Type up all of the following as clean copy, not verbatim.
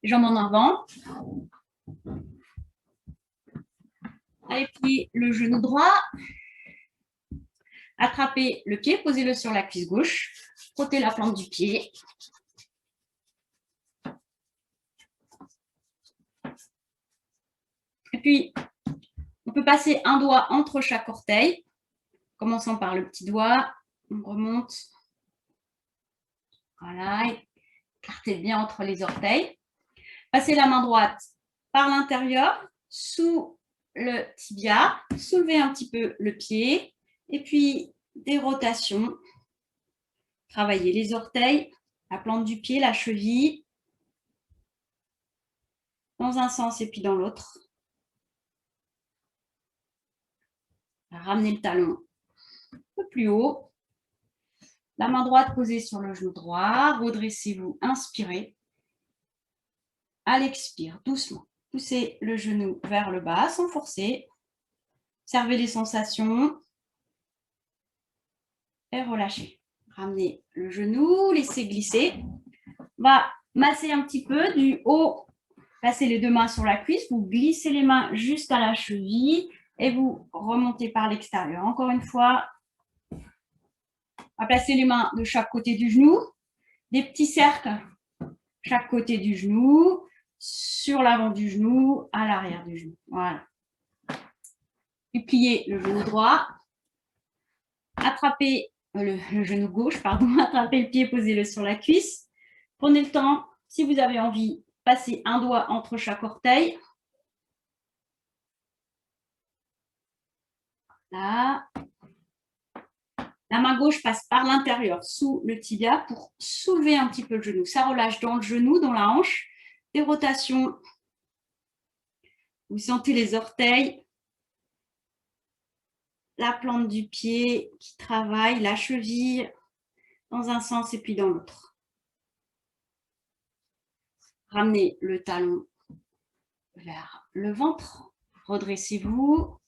Les jambes en avant. Allez, pliez le genou droit. Attrapez le pied, posez-le sur la cuisse gauche. Frottez la plante du pied. Et puis, on peut passer un doigt entre chaque orteil. Commençons par le petit doigt. On remonte. Voilà. Écartez bien entre les orteils. Passez la main droite par l'intérieur, sous le tibia. Soulevez un petit peu le pied. Et puis, des rotations. Travaillez les orteils, la plante du pied, la cheville. Dans un sens et puis dans l'autre. Ramenez le talon un peu plus haut. La main droite posée sur le genou droit. Redressez-vous, inspirez. À l'expire, doucement. Poussez le genou vers le bas sans forcer. Observez les sensations. Et relâchez. Ramenez le genou, laissez glisser. On va masser un petit peu du haut. Placez les deux mains sur la cuisse. Vous glissez les mains jusqu'à la cheville. Et vous remontez par l'extérieur. Encore une fois, on va placer les mains de chaque côté du genou. Des petits cercles chaque côté du genou, sur l'avant du genou, à l'arrière du genou. Voilà. Puis pliez le genou droit. Attrapez le genou gauche, pardon. Attrapez le pied, posez-le sur la cuisse. Prenez le temps, si vous avez envie, passez un doigt entre chaque orteil. Là. La main gauche passe par l'intérieur, sous le tibia, pour soulever un petit peu le genou. Ça relâche dans le genou, dans la hanche. Des rotations. Vous sentez les orteils. La plante du pied qui travaille, la cheville dans un sens et puis dans l'autre. Ramenez le talon vers le ventre. Redressez-vous.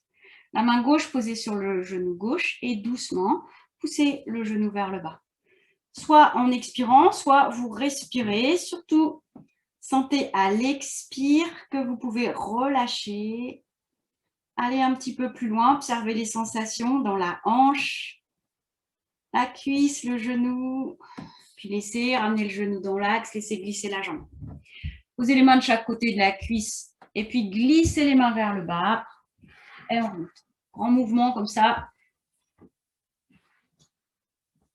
La main gauche posée sur le genou gauche et doucement, poussez le genou vers le bas. Soit en expirant, soit vous respirez. Surtout, sentez à l'expire que vous pouvez relâcher. Allez un petit peu plus loin, observez les sensations dans la hanche, la cuisse, le genou. Puis laissez ramener le genou dans l'axe, laissez glisser la jambe. Posez les mains de chaque côté de la cuisse et puis glissez les mains vers le bas. Et on remonte. Grand mouvement comme ça.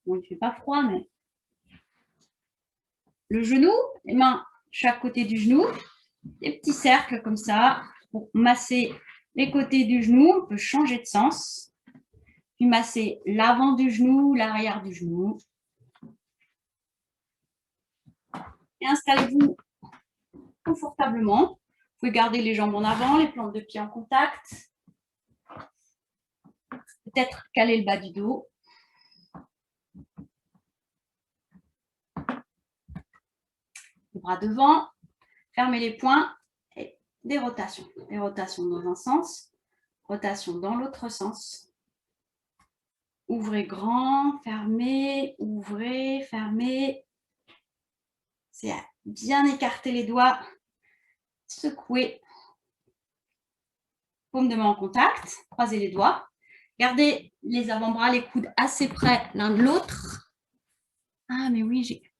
Bon, il ne fait pas froid, mais... Le genou, les mains chaque côté du genou. Des petits cercles comme ça pour masser les côtés du genou. On peut changer de sens. Puis masser l'avant du genou, l'arrière du genou. Et installez-vous confortablement. Vous pouvez garder les jambes en avant, les plantes de pied en contact. Peut-être caler le bas du dos. Les bras devant. Fermez les poings et des rotations. Des rotations dans un sens, rotation dans l'autre sens. Ouvrez grand, fermez, ouvrez, fermez. C'est à bien écarter les doigts. Secouez. Paume de main en contact. Croisez les doigts. Gardez les avant-bras, les coudes assez près l'un de l'autre. Ah, mais oui, j'ai...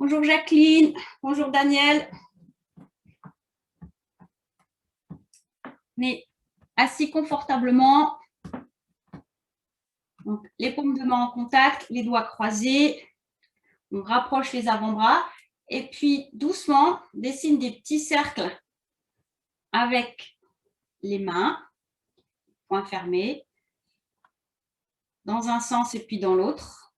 Bonjour Jacqueline. Bonjour Daniel. Mais assis confortablement. Donc, les paumes de main en contact, les doigts croisés. On rapproche les avant-bras. Et puis, doucement, dessine des petits cercles avec les mains, poings fermés, dans un sens et puis dans l'autre.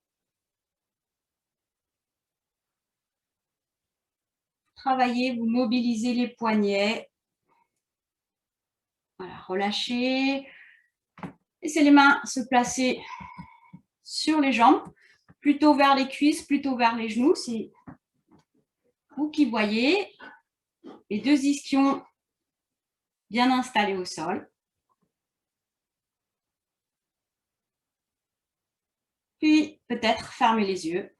Travaillez, vous mobilisez les poignets. Voilà, relâchez. Laissez les mains se placer sur les jambes, plutôt vers les cuisses, plutôt vers les genoux. C'est vous qui voyez. Les deux ischions bien installés au sol. Puis, peut-être fermer les yeux.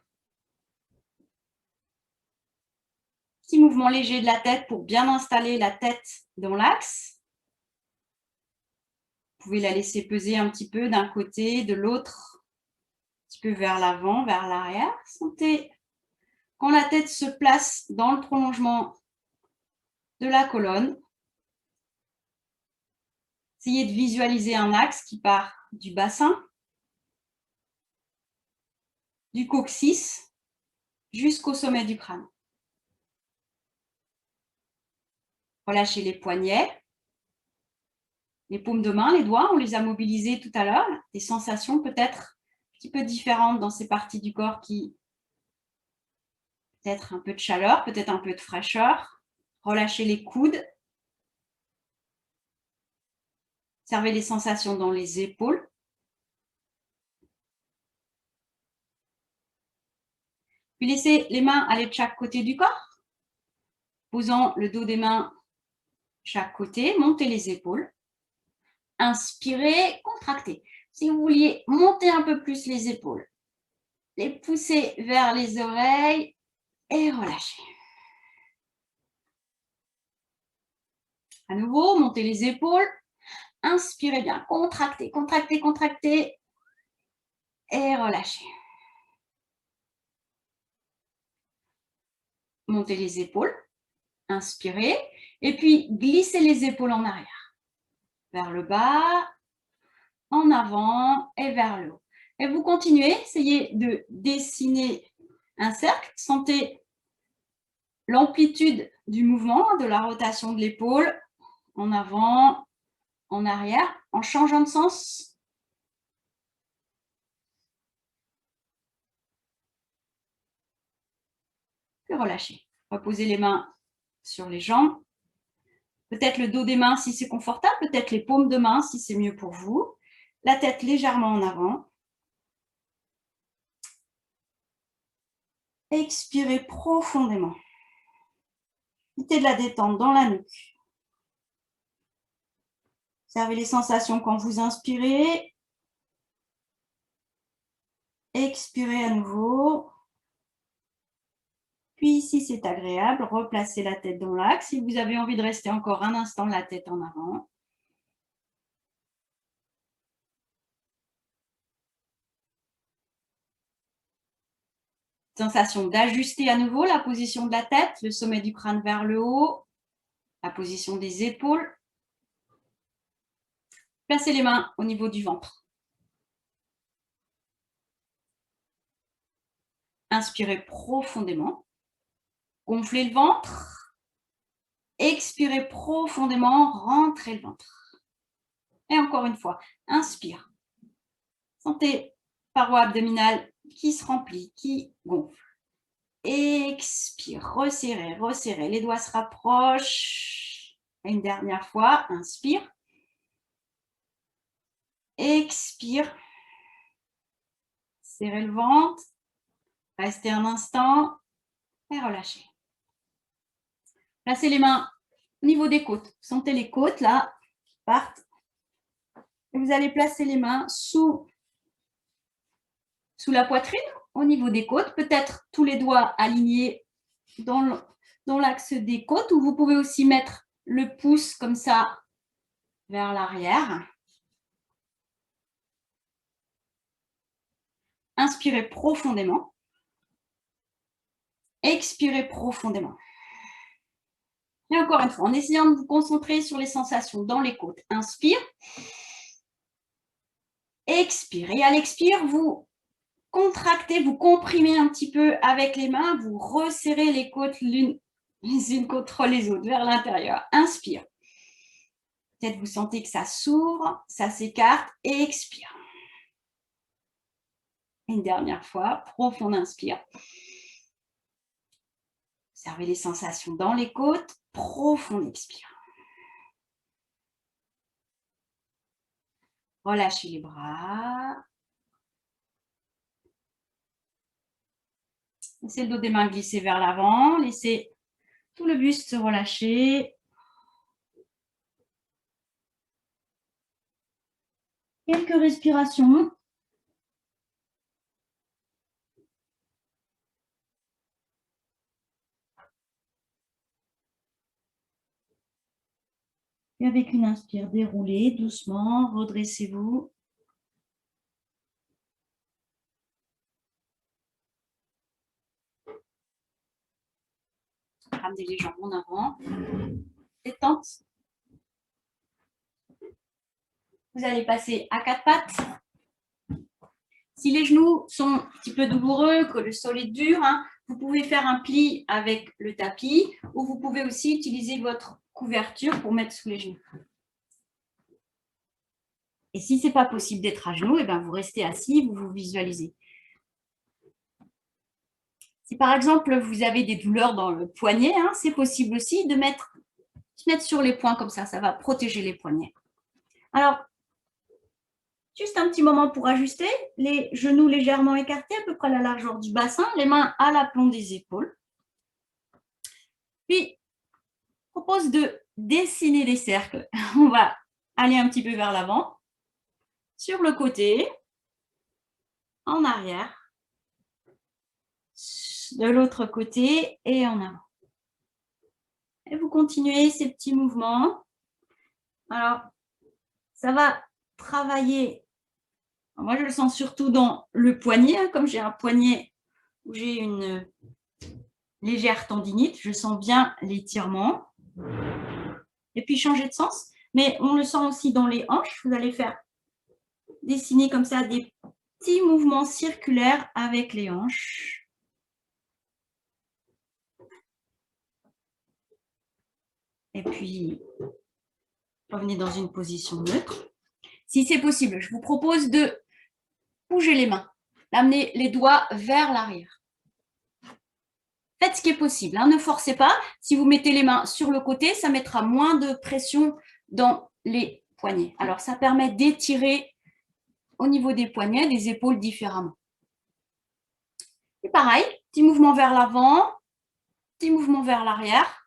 Petit mouvement léger de la tête pour bien installer la tête dans l'axe. Vous pouvez la laisser peser un petit peu d'un côté, de l'autre, un petit peu vers l'avant, vers l'arrière. Sentez quand la tête se place dans le prolongement de la colonne. Essayez de visualiser un axe qui part du bassin, du coccyx, jusqu'au sommet du crâne. Relâchez les poignets, les paumes de main, les doigts, on les a mobilisés tout à l'heure. Des sensations peut-être un petit peu différentes dans ces parties du corps qui peut-être un peu de chaleur, peut-être un peu de fraîcheur. Relâchez les coudes. Observez les sensations dans les épaules. Puis laissez les mains aller de chaque côté du corps. Posant le dos des mains de chaque côté, montez les épaules. Inspirez, contractez. Si vous vouliez monter un peu plus les épaules, les pousser vers les oreilles et relâchez. À nouveau, montez les épaules. Inspirez bien, contractez, contractez, contractez et relâchez. Montez les épaules, inspirez et puis glissez les épaules en arrière, vers le bas, en avant et vers le haut. Et vous continuez, essayez de dessiner un cercle, sentez l'amplitude du mouvement, de la rotation de l'épaule, en avant, en arrière, en changeant de sens. Puis relâchez. Reposez les mains sur les jambes. Peut-être le dos des mains si c'est confortable, peut-être les paumes de main si c'est mieux pour vous. La tête légèrement en avant. Expirez profondément. Mettez de la détente dans la nuque. Observez les sensations quand vous inspirez. Expirez à nouveau. Puis, si c'est agréable, replacez la tête dans l'axe. Si vous avez envie de rester encore un instant la tête en avant. Sensation d'ajuster à nouveau la position de la tête, le sommet du crâne vers le haut, la position des épaules. Placez les mains au niveau du ventre. Inspirez profondément. Gonflez le ventre. Expirez profondément, rentrez le ventre. Et encore une fois, inspire. Sentez paroi abdominale qui se remplit, qui gonfle. Expire, resserrez, resserrez. Les doigts se rapprochent. Et une dernière fois, inspire. Expire. Serrez le ventre. Restez un instant et relâchez. Placez les mains au niveau des côtes. Sentez les côtes là qui partent. Et vous allez placer les mains sous la poitrine, au niveau des côtes. Peut-être tous les doigts alignés dans l'axe des côtes, ou vous pouvez aussi mettre le pouce comme ça vers l'arrière. Inspirez profondément. Expirez profondément. Et encore une fois, en essayant de vous concentrer sur les sensations dans les côtes. Inspire. Expire. Et à l'expire, vous contractez, vous comprimez un petit peu avec les mains, vous resserrez les côtes les unes contre les autres vers l'intérieur. Inspire. Peut-être vous sentez que ça s'ouvre, ça s'écarte et expire. Une dernière fois, profond inspire. Observez les sensations dans les côtes, profond expire. Relâchez les bras. Laissez le dos des mains glisser vers l'avant. Laissez tout le buste se relâcher. Quelques respirations. Et avec une inspire, déroulez doucement, redressez-vous. Ramenez les jambes en avant. Détente. Vous allez passer à quatre pattes. Si les genoux sont un petit peu douloureux, que le sol est dur, vous pouvez faire un pli avec le tapis ou vous pouvez aussi utiliser votre couverture pour mettre sous les genoux. Et si ce n'est pas possible d'être à genoux, vous restez assis, vous vous visualisez. Si par exemple vous avez des douleurs dans le poignet, c'est possible aussi de se mettre sur les poings comme ça va protéger les poignets. Alors, juste un petit moment pour ajuster, les genoux légèrement écartés, à peu près la largeur du bassin, les mains à l'aplomb des épaules. Puis, je propose de dessiner des cercles. On va aller un petit peu vers l'avant, sur le côté, en arrière, de l'autre côté et en avant. Et vous continuez ces petits mouvements. Alors, ça va travailler. Moi, je le sens surtout dans le poignet. Comme j'ai un poignet où j'ai une légère tendinite, je sens bien l'étirement. Et puis, changer de sens. Mais on le sent aussi dans les hanches. Vous allez faire dessiner comme ça des petits mouvements circulaires avec les hanches. Et puis, revenez dans une position neutre. Si c'est possible, je vous propose de bouger les mains, d'amener les doigts vers l'arrière. Faites ce qui est possible, ne forcez pas. Si vous mettez les mains sur le côté, ça mettra moins de pression dans les poignets. Alors, ça permet d'étirer au niveau des poignets, des épaules différemment. Et pareil, petit mouvement vers l'avant, petit mouvement vers l'arrière.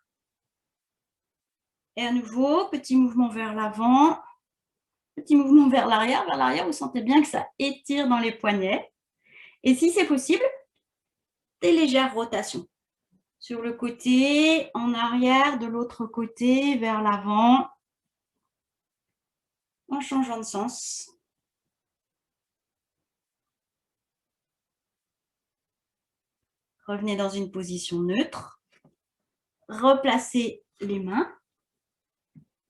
Et à nouveau, petit mouvement vers l'avant, petit mouvement vers l'arrière, vous sentez bien que ça étire dans les poignets. Et si c'est possible, des légères rotations. Sur le côté, en arrière, de l'autre côté, vers l'avant, en changeant de sens. Revenez dans une position neutre. Replacez les mains.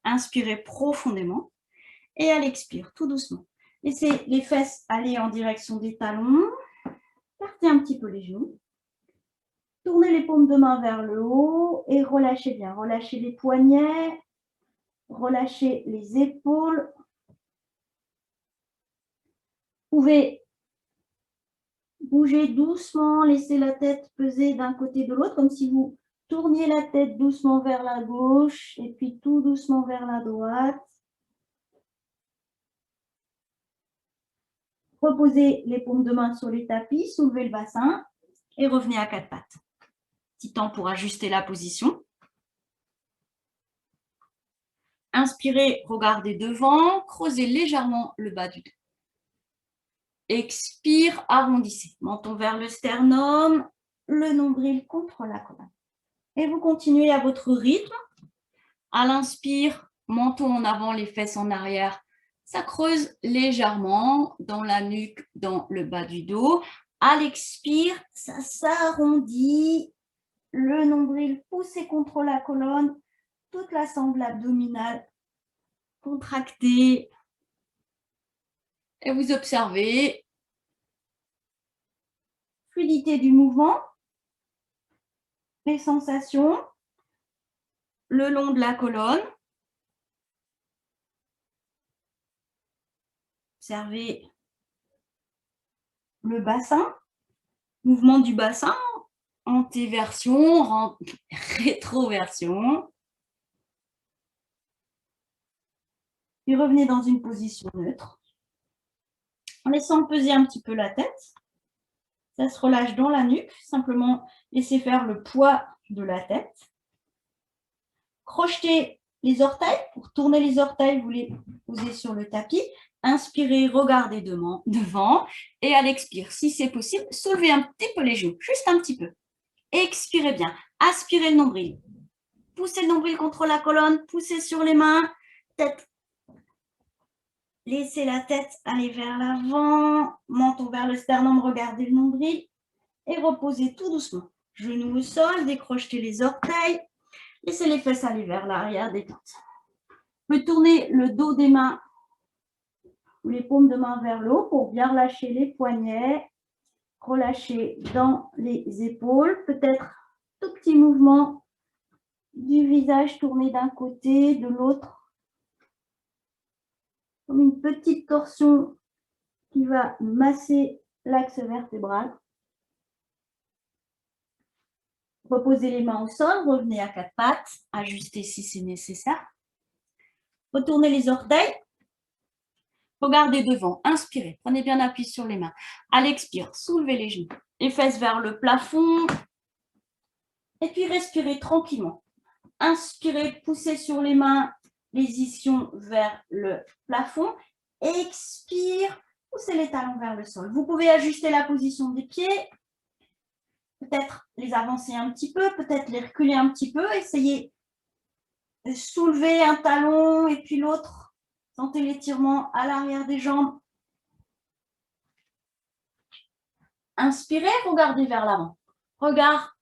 Inspirez profondément. Et à l'expire, tout doucement. Laissez les fesses aller en direction des talons. Partez un petit peu les genoux. Tournez les paumes de main vers le haut et relâchez bien. Relâchez les poignets. Relâchez les épaules. Vous pouvez bouger doucement, laissez la tête peser d'un côté de l'autre, comme si vous tourniez la tête doucement vers la gauche et puis tout doucement vers la droite. Reposez les paumes de main sur les tapis, soulevez le bassin et revenez à quatre pattes. Petit temps pour ajuster la position. Inspirez, regardez devant, creusez légèrement le bas du dos. Expire, arrondissez. Menton vers le sternum, le nombril contre la colonne. Et vous continuez à votre rythme. À l'inspire, menton en avant, les fesses en arrière. Ça creuse légèrement dans la nuque, dans le bas du dos. À l'expire, ça s'arrondit. Le nombril poussé contre la colonne. Toute la sangle abdominale contractée. Et vous observez fluidité du mouvement, les sensations le long de la colonne. Observez le bassin, mouvement du bassin, antéversion, rétroversion. Puis revenez dans une position neutre. En laissant peser un petit peu la tête. Ça se relâche dans la nuque. Simplement laissez faire le poids de la tête. Crochetez les orteils. Pour tourner les orteils, vous les posez sur le tapis. Inspirez, regardez devant. Et à l'expire, si c'est possible, soulevez un petit peu les genoux. Juste un petit peu. Expirez bien. Aspirez le nombril. Poussez le nombril contre la colonne. Poussez sur les mains. tête. Laissez la tête aller vers l'avant, menton vers le sternum, regardez le nombril et reposez tout doucement. Genoux au sol, décrochez les orteils, laissez les fesses aller vers l'arrière, détente. Vous pouvez tourner le dos des mains ou les paumes de main vers le haut pour bien relâcher les poignets, relâcher dans les épaules, peut-être tout petit mouvement du visage tourné d'un côté, de l'autre, comme une petite torsion qui va masser l'axe vertébral. Reposez les mains au sol, revenez à quatre pattes, ajustez si c'est nécessaire. Retournez les orteils. Regardez devant, inspirez, prenez bien appui sur les mains. À l'expire, soulevez les genoux, les fesses vers le plafond. Et puis respirez tranquillement. Inspirez, poussez sur les mains, les ischions vers le plafond. Expire, poussez les talons vers le sol. Vous pouvez ajuster la position des pieds. Peut-être les avancer un petit peu, peut-être les reculer un petit peu. Essayez de soulever un talon et puis l'autre. Sentez l'étirement à l'arrière des jambes. Inspirez, regardez vers l'avant. Regard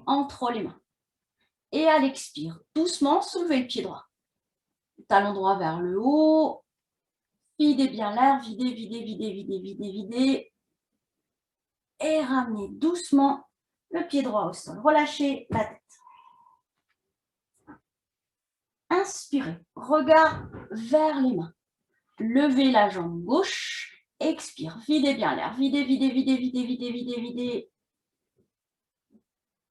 entre les mains. Et à l'expire, doucement, soulevez le pied droit. Le talon droit vers le haut. Videz bien l'air, videz, videz, videz, videz, videz, videz. Et ramenez doucement le pied droit au sol. Relâchez la tête. Inspirez, regard vers les mains. Levez la jambe gauche. Expire, videz bien l'air. Videz, videz, videz, videz, videz, videz, videz.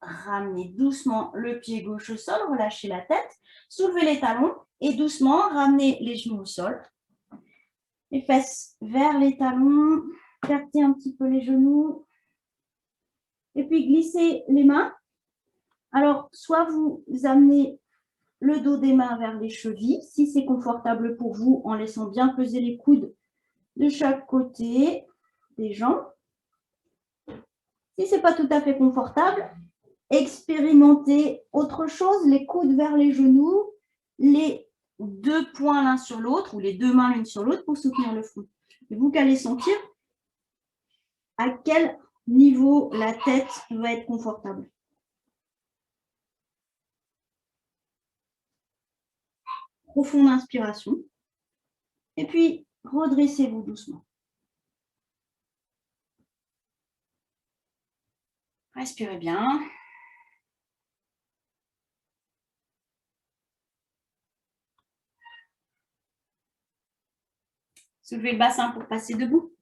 Ramenez doucement le pied gauche au sol. Relâchez la tête. Soulevez les talons et doucement ramenez les genoux au sol. Les fesses vers les talons. Écartez un petit peu les genoux. Et puis glissez les mains. Alors, soit vous amenez le dos des mains vers les chevilles, si c'est confortable pour vous, en laissant bien peser les coudes de chaque côté des jambes. Si ce n'est pas tout à fait confortable, expérimentez autre chose, les coudes vers les genoux, les deux poings l'un sur l'autre ou les deux mains l'une sur l'autre pour soutenir le front. Et vous qu'allez sentir à quel niveau la tête va être confortable. Profonde inspiration. Et puis, redressez-vous doucement. Respirez bien. Soulevez le bassin pour passer debout.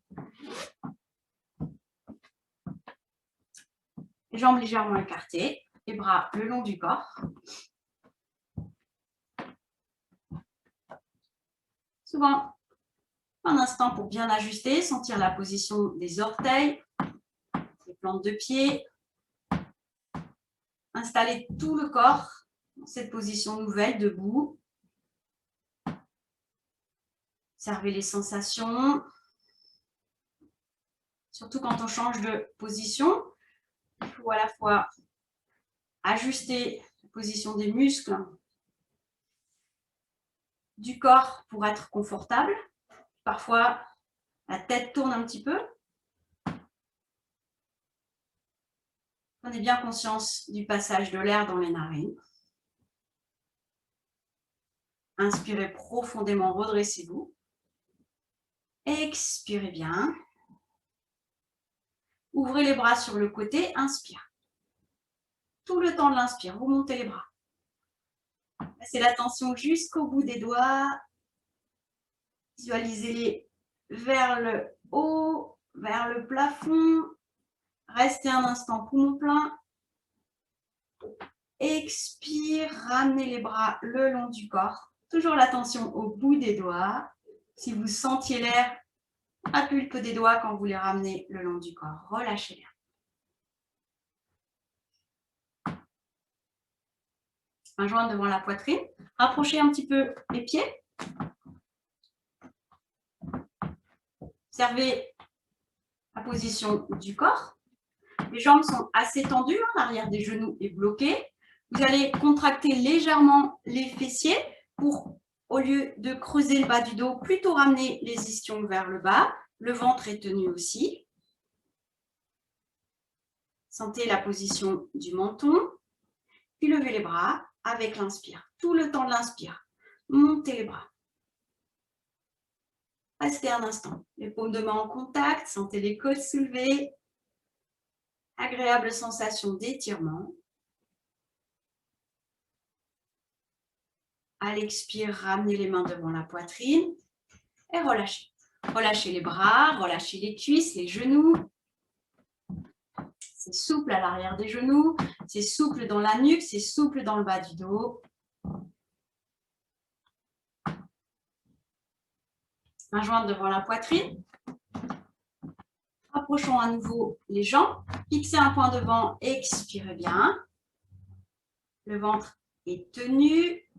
Les jambes légèrement écartées, les bras le long du corps. Souvent, un instant pour bien ajuster, sentir la position des orteils, des plantes de pied. Installer tout le corps dans cette position nouvelle, debout. Observez les sensations. Surtout quand on change de position, il faut à la fois ajuster la position des muscles du corps pour être confortable. Parfois, la tête tourne un petit peu. Prenez bien conscience du passage de l'air dans les narines. Inspirez profondément, redressez-vous. Expirez bien. Ouvrez les bras sur le côté, inspire. Tout le temps de l'inspire, vous montez les bras. Passez l'attention jusqu'au bout des doigts. Visualisez-les vers le haut, vers le plafond. Restez un instant poumon plein. Expire, ramenez les bras le long du corps. Toujours l'attention au bout des doigts. Si vous sentiez l'air, à pulpe des doigts quand vous les ramenez le long du corps. Relâchez l'air. Un joint devant la poitrine. Rapprochez un petit peu les pieds. Observez la position du corps. Les jambes sont assez tendues, l'arrière des genoux est bloqué. Vous allez contracter légèrement les fessiers pour Au lieu de creuser le bas du dos, plutôt ramener les ischions vers le bas. Le ventre est tenu aussi. Sentez la position du menton. Puis levez les bras avec l'inspire. Tout le temps de l'inspire. Montez les bras. Restez un instant. Les paumes de main en contact. Sentez les côtes soulevées. Agréable sensation d'étirement. À l'expire, ramenez les mains devant la poitrine et relâchez. Relâchez les bras, relâchez les cuisses, les genoux. C'est souple à l'arrière des genoux, c'est souple dans la nuque, c'est souple dans le bas du dos. Main jointe devant la poitrine. Approchons à nouveau les jambes. Fixez un point devant, expirez bien. Le ventre est tenu,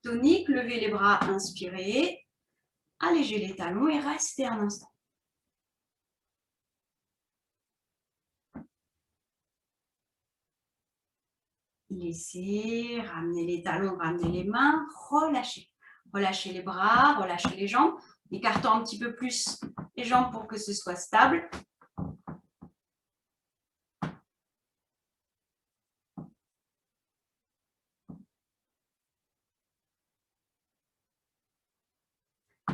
tonique. Levez les bras, inspirez. Allégez les talons et restez un instant. Laissez, ramenez les talons, ramenez les mains, relâchez. Relâchez les bras, relâchez les jambes. Écartons un petit peu plus les jambes pour que ce soit stable.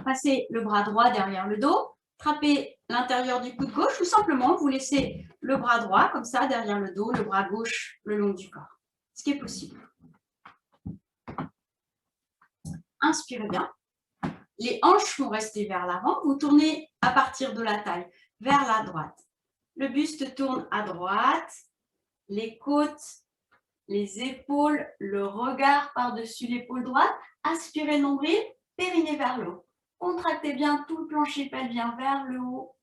Passez le bras droit derrière le dos. Trappez l'intérieur du coude gauche ou simplement vous laissez le bras droit comme ça derrière le dos, le bras gauche le long du corps. Ce qui est possible. Inspirez bien. Les hanches vont rester vers l'avant. Vous tournez à partir de la taille vers la droite. Le buste tourne à droite. Les côtes, les épaules, le regard par-dessus l'épaule droite. Aspirez le nombril, périnée vers le haut. Contractez bien tout le plancher pelvien vers le haut.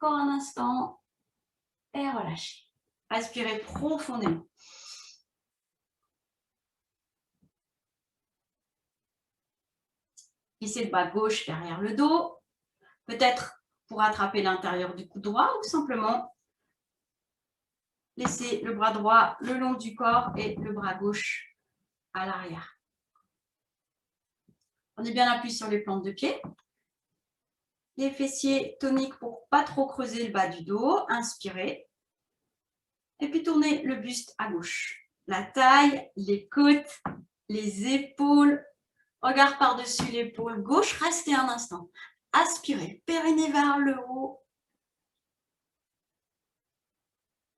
Encore un instant et relâchez. Respirez profondément. Glissez le bas gauche derrière le dos. Peut-être pour attraper l'intérieur du coude droit ou simplement laissez le bras droit le long du corps et le bras gauche à l'arrière. Prenez bien appui sur les plantes de pied. Les fessiers toniques pour pas trop creuser le bas du dos. Inspirez. Et puis tournez le buste à gauche. La taille, les côtes, les épaules. Regard par-dessus l'épaule gauche. Restez un instant. Aspirez. Périnée vers le haut.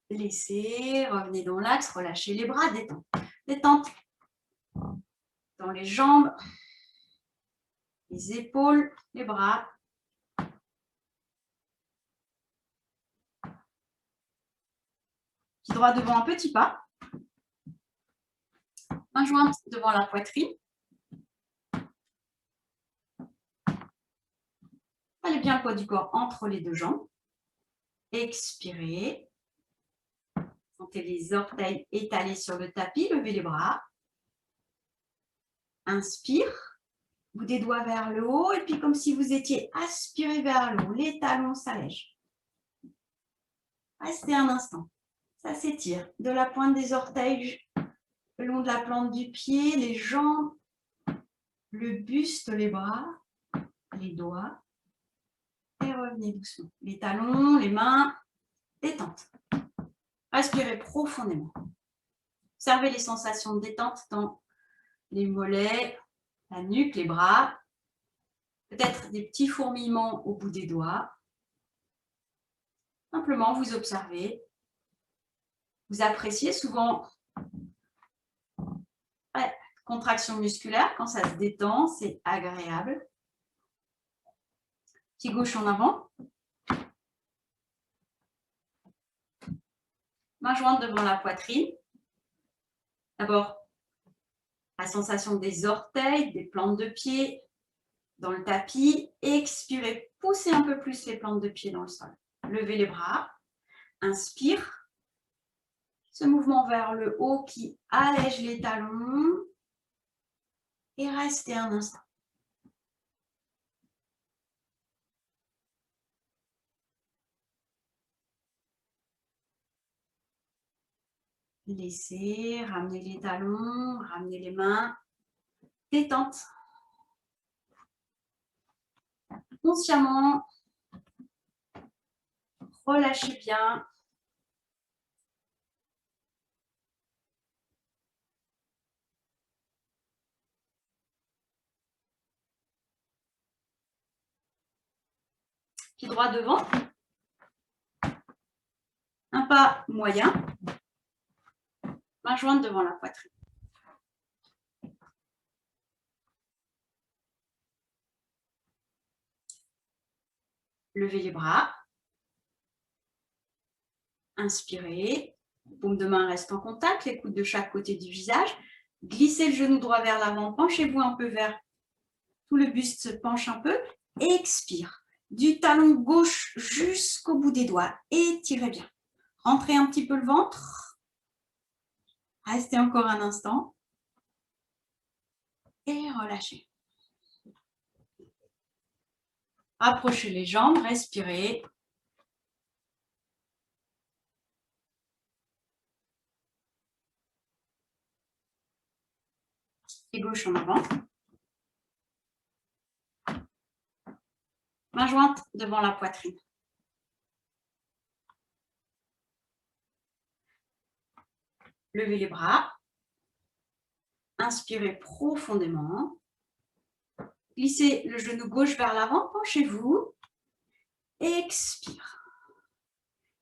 Laissez. Revenez dans l'axe. Relâchez les bras. Détente. Détente dans les jambes, les épaules, les bras. Pied droit devant un petit pas. Main jointe devant la poitrine. Allez bien le poids du corps entre les deux jambes. Expirez. Sentez les orteils étalés sur le tapis. Levez les bras. Inspire. Bout des doigts vers le haut. Et puis comme si vous étiez aspiré vers le haut. Les talons s'allègent. Restez un instant. Ça s'étire. De la pointe des orteils le long de la plante du pied. Les jambes. Le buste, les bras. Les doigts. Et revenez doucement. Les talons, les mains. Détente. Respirez profondément. Observez les sensations de détente dans les mollets, la nuque, les bras. Peut-être des petits fourmillements au bout des doigts. Simplement, vous observez. Vous appréciez souvent contraction musculaire. Quand ça se détend, c'est agréable. Pied gauche en avant. Main jointe devant la poitrine. D'abord, la sensation des orteils, des plantes de pied dans le tapis. Expirez, poussez un peu plus les plantes de pied dans le sol. Levez les bras. Inspire. Ce mouvement vers le haut qui allège les talons. Et restez un instant. Laissez, ramenez les talons, ramenez les mains. Détente consciemment. Relâchez bien. Pied droit devant. Un pas moyen. Main jointe devant la poitrine. Levez les bras. Inspirez. Paume de main reste en contact, les coudes de chaque côté du visage. Glissez le genou droit vers l'avant, penchez-vous un peu vers tout le buste, se penche un peu. Expire. Du talon gauche jusqu'au bout des doigts. Étirez bien. Rentrez un petit peu le ventre. Restez encore un instant. Et relâchez. Approchez les jambes, respirez. Pied gauche en avant. Main jointe devant la poitrine. Levez les bras. Inspirez profondément. Glissez le genou gauche vers l'avant, penchez-vous. Expire.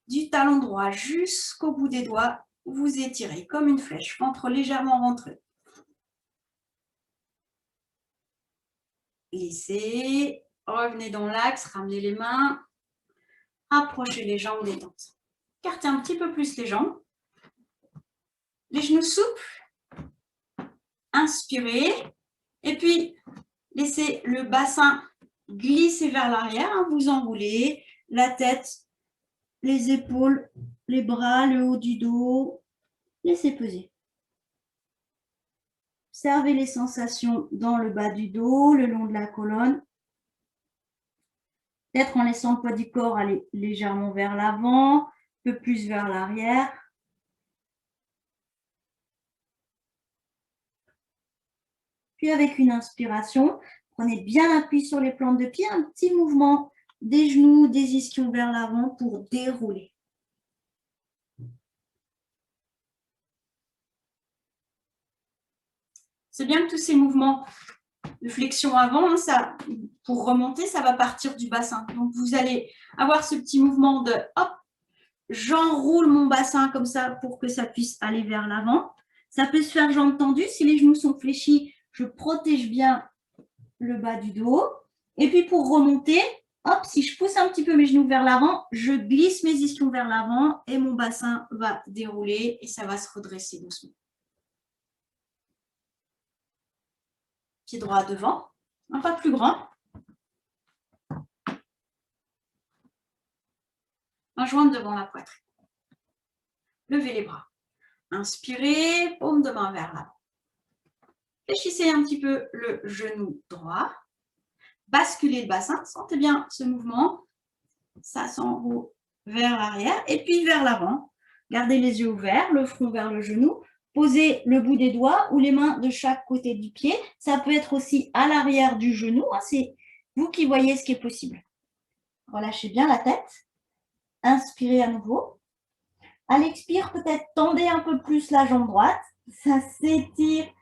Du talon droit jusqu'au bout des doigts, vous étirez comme une flèche, ventre légèrement rentré. Glissez, revenez dans l'axe, ramenez les mains, approchez les jambes détentes. Écartez un petit peu plus les jambes. Les genoux souples. Inspirez. Et puis, laissez le bassin glisser vers l'arrière. Vous enroulez la tête, les épaules, les bras, le haut du dos. Laissez peser. Observez les sensations dans le bas du dos, le long de la colonne. Peut-être en laissant le poids du corps aller légèrement vers l'avant, un peu plus vers l'arrière. Puis avec une inspiration, prenez bien appui sur les plantes de pied, un petit mouvement des genoux, des ischions vers l'avant pour dérouler. C'est bien que tous ces mouvements de flexion avant, ça, pour remonter, ça va partir du bassin. Donc, vous allez avoir ce petit mouvement de hop, j'enroule mon bassin comme ça pour que ça puisse aller vers l'avant. Ça peut se faire jambes tendues. Si les genoux sont fléchis, je protège bien le bas du dos. Et puis, pour remonter, hop, si je pousse un petit peu mes genoux vers l'avant, je glisse mes ischions vers l'avant et mon bassin va dérouler et ça va se redresser doucement. Pied droit devant, un pas plus grand. Main jointe devant la poitrine. Levez les bras. Inspirez, paume de main vers l'avant. Fléchissez un petit peu le genou droit. Basculez le bassin. Sentez bien ce mouvement. Ça s'enroule vers l'arrière et puis vers l'avant. Gardez les yeux ouverts, le front vers le genou. Posez le bout des doigts ou les mains de chaque côté du pied. Ça peut être aussi à l'arrière du genou. C'est vous qui voyez ce qui est possible. Relâchez bien la tête. Inspirez à nouveau. À l'expire, peut-être tendez un peu plus la jambe droite. Ça s'étire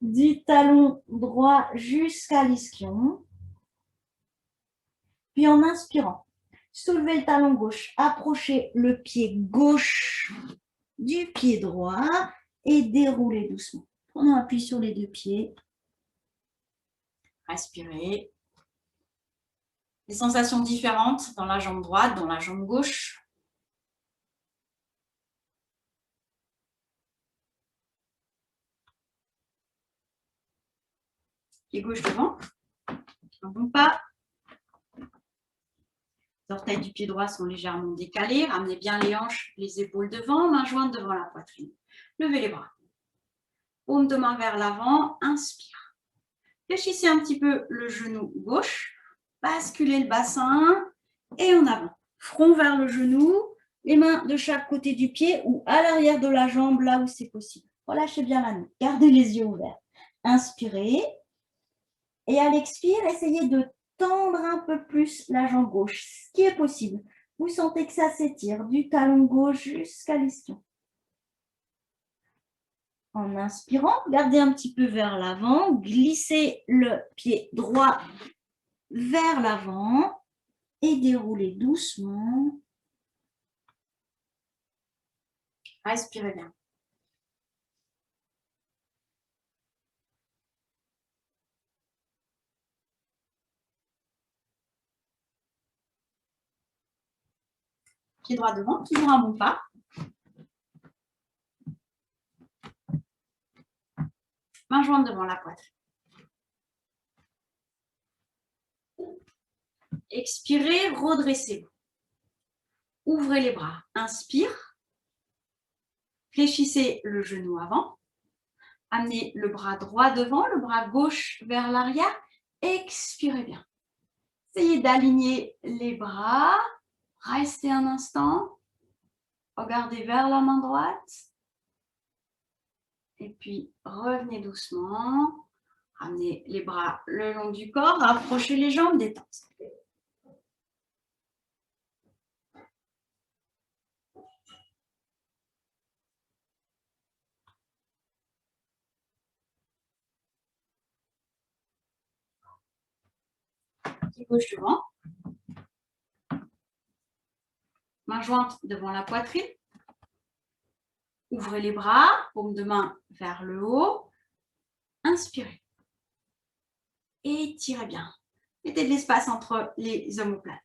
du talon droit jusqu'à l'ischion. Puis en inspirant, soulevez le talon gauche, approchez le pied gauche du pied droit et déroulez doucement. Prenons appui sur les deux pieds. Respirez. Des sensations différentes dans la jambe droite, dans la jambe gauche. Pied gauche devant. Un bon pas. Les orteils du pied droit sont légèrement décalés. Ramenez bien les hanches, les épaules devant, main jointe devant la poitrine. Levez les bras. Paume de main vers l'avant. Inspire. Fléchissez un petit peu le genou gauche. Basculez le bassin et en avant. Front vers le genou. Les mains de chaque côté du pied ou à l'arrière de la jambe, là où c'est possible. Relâchez bien la nuque. Gardez les yeux ouverts. Inspirez. Et à l'expire, essayez de tendre un peu plus la jambe gauche, ce qui est possible. Vous sentez que ça s'étire du talon gauche jusqu'à l'ischio. En inspirant, gardez un petit peu vers l'avant, glissez le pied droit vers l'avant et déroulez doucement. Respirez bien. Pied droit devant, toujours un bon pas. Main jointe devant la poitrine. Expirez, redressez-vous. Ouvrez les bras. Inspire. Fléchissez le genou avant. Amenez le bras droit devant, le bras gauche vers l'arrière. Expirez bien. Essayez d'aligner les bras. Restez un instant. Regardez vers la main droite. Et puis, revenez doucement. Ramenez les bras le long du corps. Rapprochez les jambes, détente. Pied gauche devant. Main jointe devant la poitrine. Ouvrez les bras, paume de main vers le haut. Inspirez. Étirez bien. Mettez de l'espace entre les omoplates.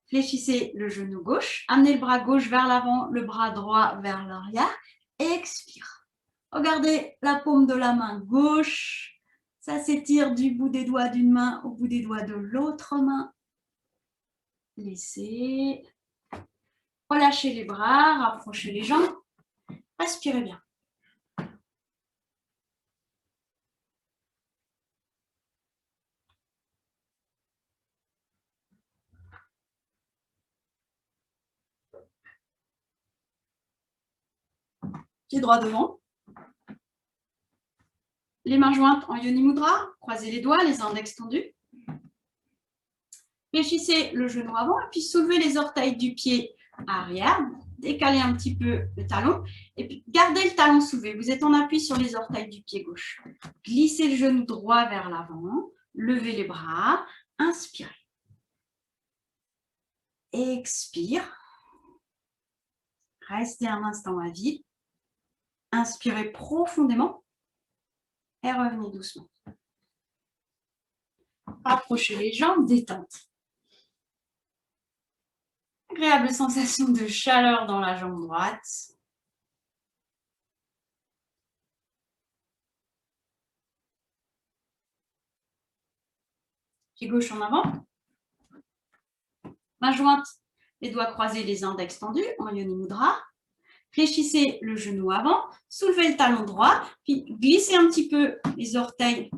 Fléchissez le genou gauche. Amenez le bras gauche vers l'avant, le bras droit vers l'arrière. Expire. Regardez la paume de la main gauche. Ça s'étire du bout des doigts d'une main au bout des doigts de l'autre main. Laissez. Relâchez les bras, rapprochez les jambes. Respirez bien. Pied droit devant. Les mains jointes en Yoni Mudra. Croisez les doigts, les index tendus. Fléchissez le genou avant et puis soulevez les orteils du pied arrière. Décalez un petit peu le talon et puis gardez le talon soulevé. Vous êtes en appui sur les orteils du pied gauche. Glissez le genou droit vers l'avant. Levez les bras. Inspirez. Expire. Restez un instant à vide. Inspirez profondément et revenez doucement. Rapprochez les jambes, détente. Agréable sensation de chaleur dans la jambe droite. Pied gauche en avant. Main jointe, les doigts croisés, les index tendus en Yoni Mudra. Fléchissez le genou avant, soulevez le talon droit, puis glissez un petit peu les orteils,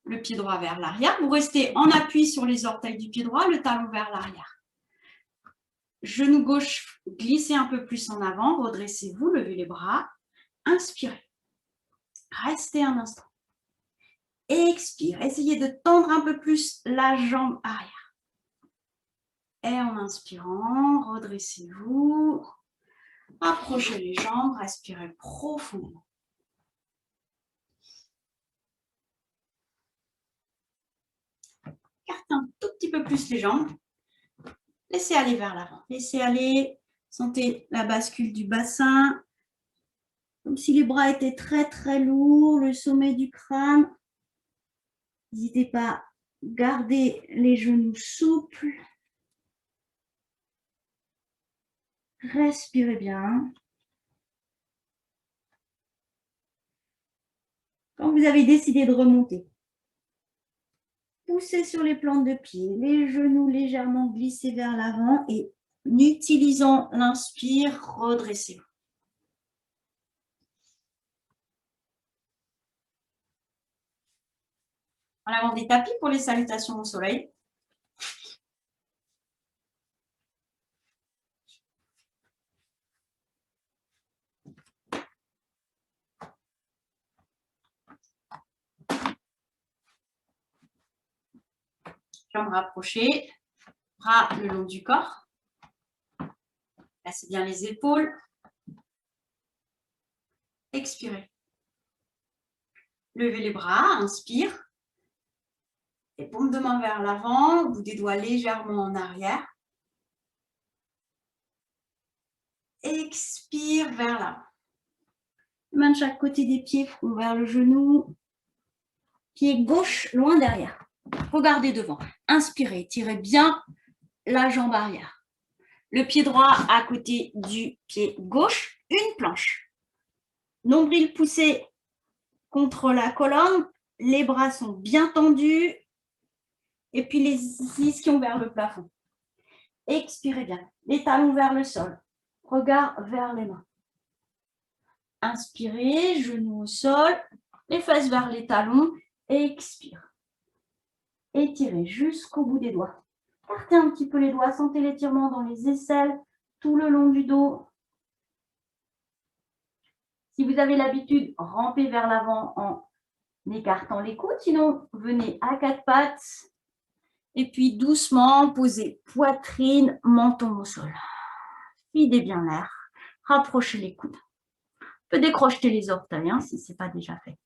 le pied droit vers l'arrière. Vous restez en appui sur les orteils du pied droit, le talon vers l'arrière. Genou gauche, glissez un peu plus en avant, redressez-vous, levez les bras, inspirez. Restez un instant. Expire, essayez de tendre un peu plus la jambe arrière. Et en inspirant, redressez-vous. Approchez les jambes, respirez profondément. Écartez un tout petit peu plus les jambes. Laissez aller vers l'avant. Laissez aller. Sentez la bascule du bassin. Comme si les bras étaient très très lourds, le sommet du crâne. N'hésitez pas à garder les genoux souples. Respirez bien. Quand vous avez décidé de remonter, poussez sur les plantes de pied, les genoux légèrement glissés vers l'avant et en utilisant l'inspire, redressez-vous. En avant des tapis pour les salutations au soleil. Jambes rapprochées, bras le long du corps. Placez bien les épaules. Expirez. Levez les bras, inspire. Et paume de main vers l'avant, bout des doigts légèrement en arrière. Expire vers l'avant. Main de chaque côté des pieds, front vers le genou. Pied gauche loin derrière. Regardez devant. Inspirez, tirez bien la jambe arrière. Le pied droit à côté du pied gauche, une planche. Nombril poussé contre la colonne, les bras sont bien tendus et puis les ischions vers le plafond. Expirez bien, les talons vers le sol, regard vers les mains. Inspirez, genoux au sol, les fesses vers les talons, expire. Étirez jusqu'au bout des doigts. Partez un petit peu les doigts, sentez l'étirement dans les aisselles, tout le long du dos. Si vous avez l'habitude, rampez vers l'avant en écartant les coudes, sinon venez à quatre pattes et puis doucement posez poitrine, menton au sol. Videz bien l'air, rapprochez les coudes. On peut décrocher les orteils si ce n'est pas déjà fait.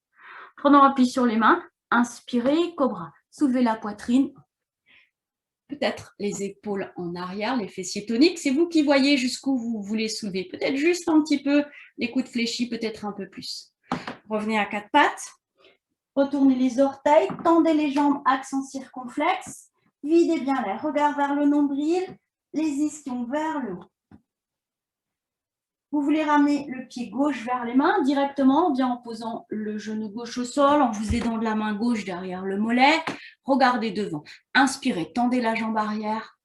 Prenons appui sur les mains, inspirez, cobra. Soulevez la poitrine, peut-être les épaules en arrière, les fessiers toniques. C'est vous qui voyez jusqu'où vous voulez soulever. Peut-être juste un petit peu, les coudes fléchis, peut-être un peu plus. Revenez à quatre pattes. Retournez les orteils, tendez les jambes, accent circonflexe. Videz bien l'air, regard vers le nombril, les ischions vers le haut. Vous voulez ramener le pied gauche vers les mains directement, bien en posant le genou gauche au sol, en vous aidant de la main gauche derrière le mollet. Regardez devant. Inspirez, tendez la jambe arrière.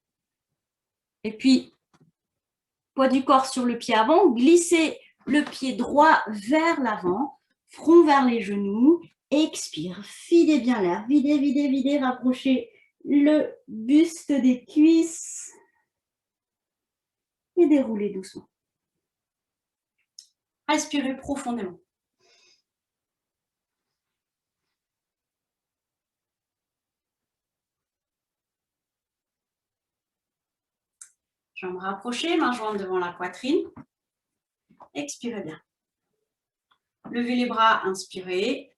Et puis, poids du corps sur le pied avant, glissez le pied droit vers l'avant, front vers les genoux. Expire, videz bien l'air, videz, videz, videz, rapprochez le buste des cuisses et déroulez doucement. Respirez profondément. Jambes rapprochées, mains jointes devant la poitrine. Expirez bien. Levez les bras, inspirez.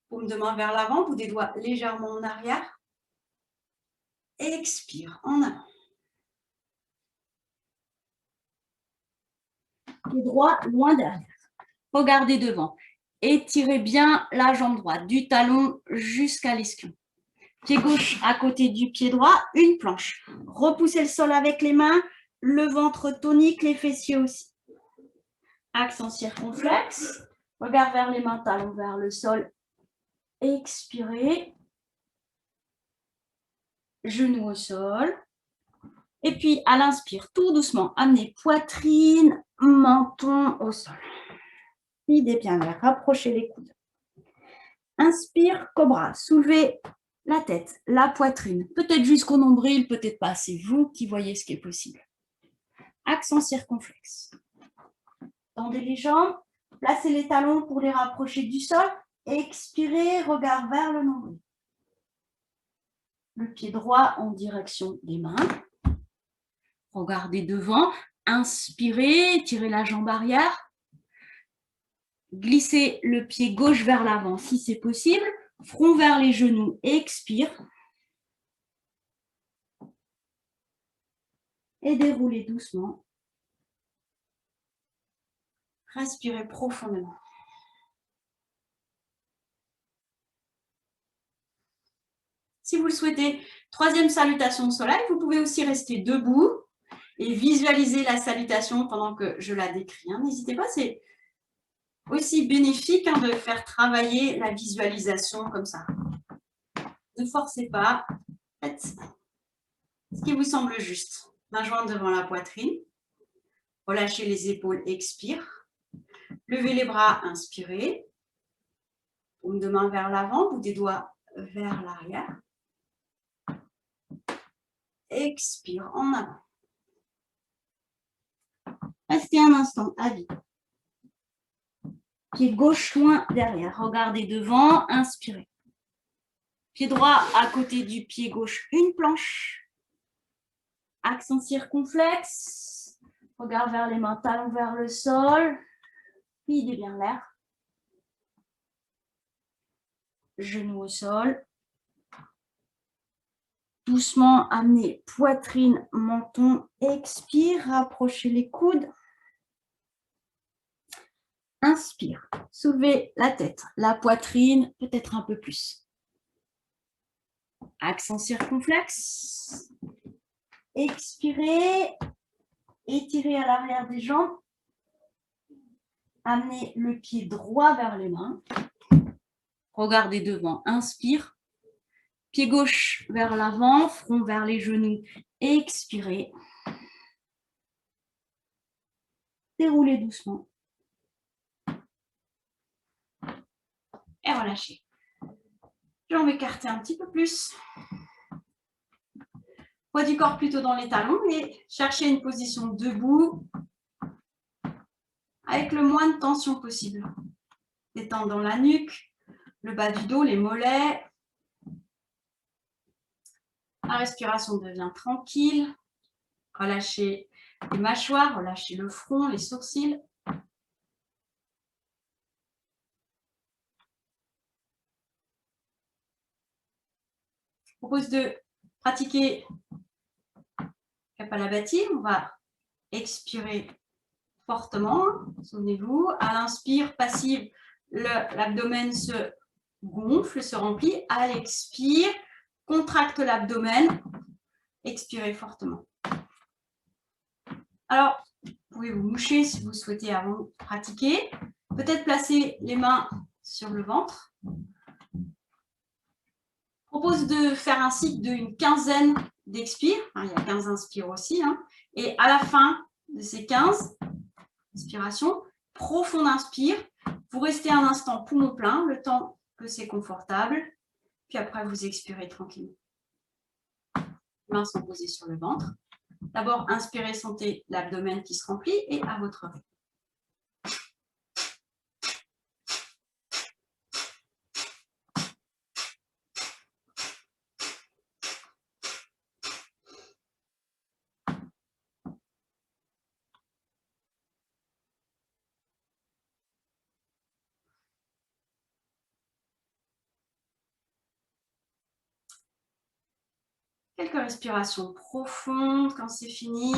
Paume de main vers l'avant, bout des doigts légèrement en arrière. Expire, en avant. Pied droit loin derrière. Regardez devant. Étirez bien la jambe droite, du talon jusqu'à l'ischion. Pied gauche à côté du pied droit, une planche. Repoussez le sol avec les mains, le ventre tonique, les fessiers aussi. Accent circonflexe. Regard vers les mains, talon vers le sol. Expirez. Genou au sol. Et puis, à l'inspire, tout doucement, amenez poitrine, menton au sol. Videz bien l'air, rapprochez les coudes. Inspire, cobra, soulevez la tête, la poitrine, peut-être jusqu'au nombril, peut-être pas, c'est vous qui voyez ce qui est possible. Accent circonflexe. Tendez les jambes, placez les talons pour les rapprocher du sol. Expirez, regard vers le nombril. Le pied droit en direction des mains. Regardez devant, inspirez, tirez la jambe arrière. Glissez le pied gauche vers l'avant si c'est possible. Front vers les genoux, expire. Et déroulez doucement. Respirez profondément. Si vous le souhaitez, troisième salutation au soleil, vous pouvez aussi rester debout et visualiser la salutation pendant que je la décris. N'hésitez pas, c'est aussi bénéfique de faire travailler la visualisation comme ça. Ne forcez pas, faites ce qui vous semble juste. Main jointe devant la poitrine, relâchez les épaules, expire. Levez les bras, inspirez. Paume de main vers l'avant, bout des doigts vers l'arrière. Expire en avant. Restez un instant à vide. Pied gauche loin derrière. Regardez devant, inspirez. Pied droit à côté du pied gauche, une planche. Accent circonflexe. Regard vers les mains, talons vers le sol. Videz bien l'air. Genoux au sol. Doucement, amenez poitrine, menton. Expire, rapprochez les coudes. Inspire, soulevez la tête, la poitrine, peut-être un peu plus. Accent circonflexe. Expirez, étirez à l'arrière des jambes. Amenez le pied droit vers les mains. Regardez devant, inspire. Pied gauche vers l'avant, front vers les genoux. Expirez. Déroulez doucement. Et relâchez. Jambes écartées un petit peu plus. Poids du corps plutôt dans les talons et cherchez une position debout avec le moins de tension possible. Détendons la nuque, le bas du dos, les mollets. La respiration devient tranquille. Relâchez les mâchoires, relâchez le front, les sourcils. Je propose de pratiquer Kapalabhati. On va expirer fortement. Souvenez-vous, à l'inspire passive, l'abdomen se gonfle, se remplit. À l'expire, contracte l'abdomen. Expirez fortement. Alors, vous pouvez vous moucher si vous souhaitez avant de pratiquer. Peut-être placer les mains sur le ventre. Je propose de faire un cycle d'une quinzaine d'expires. Il y a 15 inspires aussi. Et à la fin de ces 15 inspirations, profonde inspire. Vous restez un instant poumon plein, le temps que c'est confortable. Puis après, vous expirez tranquillement. Les mains sont posées sur le ventre. D'abord, inspirez, sentez l'abdomen qui se remplit et à votre rythme. Quelques respirations profondes quand c'est fini.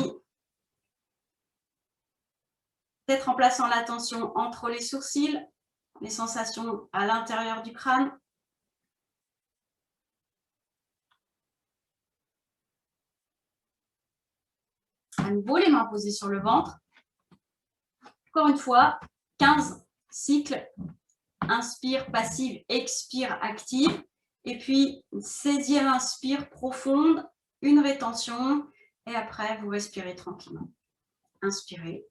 Peut-être en plaçant l'attention entre les sourcils, les sensations à l'intérieur du crâne. À nouveau, les mains posées sur le ventre. Encore une fois, 15 cycles. Inspire, passive, expire, active. Et puis, 16e inspire profonde, une rétention. Et après, vous respirez tranquillement. Inspirez.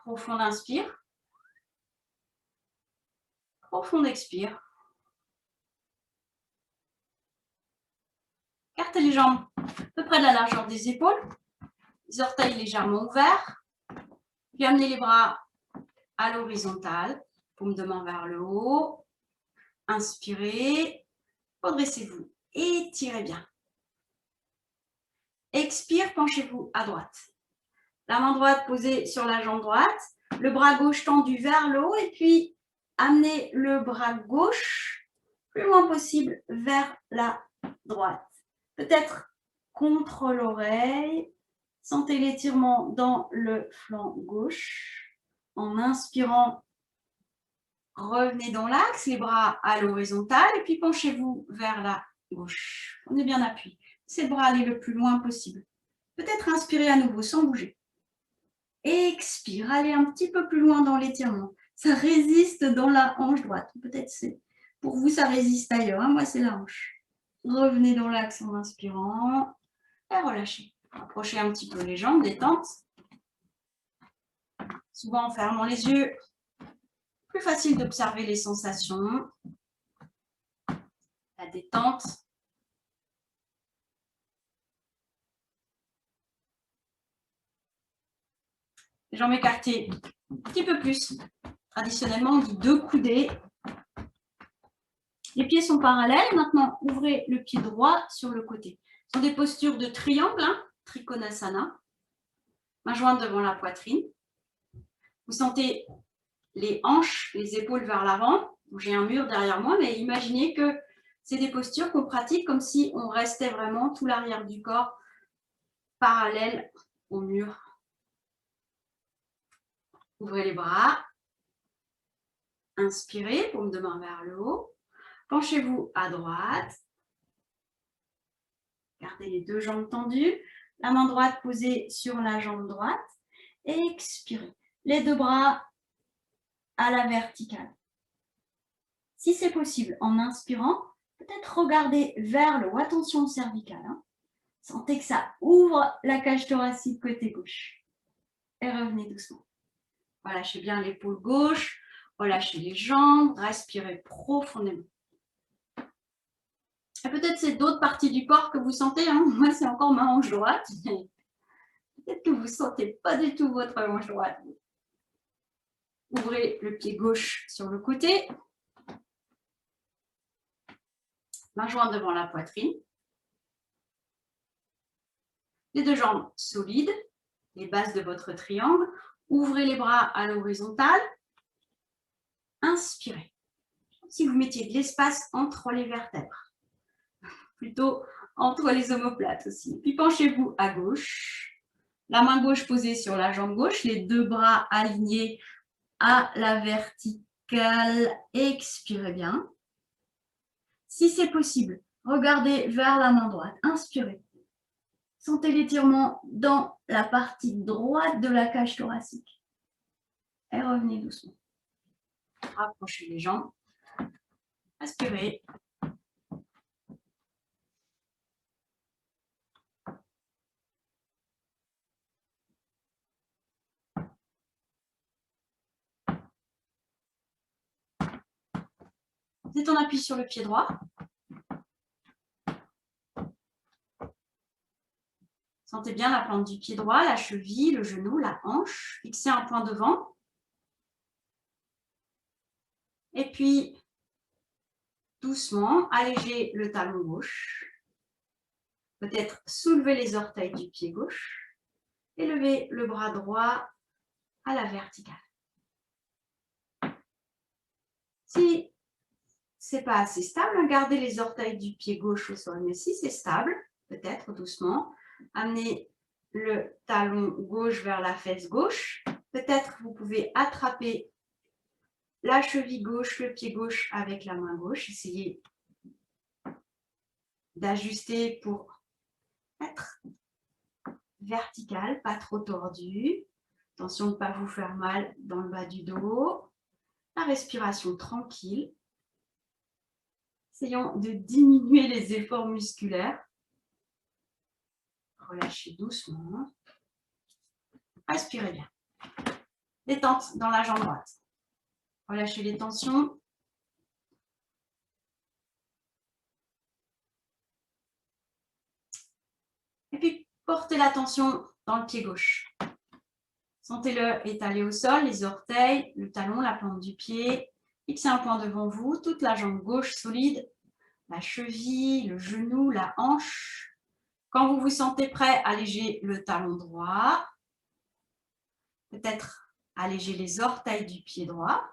Profonde inspire. Profonde expire. Écartez les jambes à peu près de la largeur des épaules. Les orteils légèrement ouverts. Puis amenez les bras à l'horizontale. Paume de main vers le haut. Inspirez. Redressez-vous. Étirez bien. Expire, penchez-vous à droite. La main droite posée sur la jambe droite. Le bras gauche tendu vers le haut. Et puis, amenez le bras gauche le plus loin possible vers la droite. Peut-être contre l'oreille. Sentez l'étirement dans le flanc gauche. En inspirant, revenez dans l'axe, les bras à l'horizontale. Et puis, penchez-vous vers la gauche. Prenez bien appui. Laissez le bras aller le plus loin possible. Peut-être inspirez à nouveau sans bouger. Expire, allez un petit peu plus loin dans l'étirement. ça résiste dans la hanche droite. Peut-être c'est pour vous, ça résiste ailleurs. Hein. Moi, c'est la hanche. Revenez dans l'axe en inspirant et relâchez. Approchez un petit peu les jambes, détente. Souvent en fermant les yeux, plus facile d'observer les sensations. La détente. Les jambes écartées un petit peu plus. Traditionnellement, on dit 2 coudées. Les pieds sont parallèles. Maintenant, ouvrez le pied droit sur le côté. Ce sont des postures de triangle, hein, Trikonasana. Main jointe devant la poitrine. Vous sentez les hanches, les épaules vers l'avant. J'ai un mur derrière moi, mais imaginez que c'est des postures qu'on pratique comme si on restait vraiment tout l'arrière du corps parallèle au mur. Ouvrez les bras. Inspirez, paume de main vers le haut. Penchez-vous à droite. Gardez les 2 jambes tendues. La main droite posée sur la jambe droite. Expirez. Les 2 bras à la verticale. Si c'est possible, en inspirant, peut-être regarder vers le haut. Attention au cervical. Hein. Sentez que ça ouvre la cage thoracique côté gauche. Et revenez doucement. Relâchez bien l'épaule gauche. Relâchez les jambes. Respirez profondément. Et peut-être c'est d'autres parties du corps que vous sentez. Hein. Moi, c'est encore ma hanche droite. Peut-être que vous ne sentez pas du tout votre hanche droite. Ouvrez le pied gauche sur le côté. Main jointe devant la poitrine. Les 2 jambes solides, les bases de votre triangle. Ouvrez les bras à l'horizontale. Inspirez. Comme si vous mettiez de l'espace entre les vertèbres. Plutôt entre les omoplates aussi. Puis penchez-vous à gauche. La main gauche posée sur la jambe gauche. Les 2 bras alignés à la verticale. Expirez bien. Si c'est possible, regardez vers la main droite. Inspirez. Sentez l'étirement dans la partie droite de la cage thoracique. Et revenez doucement. Rapprochez les jambes. Inspirez. C'est on appuie sur le pied droit. Sentez bien la plante du pied droit, la cheville, le genou, la hanche. Fixez un point devant. Et puis, doucement, allégez le talon gauche. Peut-être soulever les orteils du pied gauche. Et levez le bras droit à la verticale. Si ce n'est pas assez stable, gardez les orteils du pied gauche au sol. Mais si c'est stable, peut-être doucement, amenez le talon gauche vers la fesse gauche. Peut-être vous pouvez attraper la cheville gauche, le pied gauche avec la main gauche. Essayez d'ajuster pour être vertical, pas trop tordu. Attention de ne pas vous faire mal dans le bas du dos. La respiration tranquille. Essayons de diminuer les efforts musculaires. Relâchez doucement. Respirez bien. Détente dans la jambe droite. Relâchez les tensions. Et puis, portez l'attention dans le pied gauche. Sentez-le étalé au sol, les orteils, le talon, la plante du pied. Fixez un point devant vous, toute la jambe gauche solide, la cheville, le genou, la hanche. Quand vous vous sentez prêt, allégez le talon droit. Peut-être allégez les orteils du pied droit.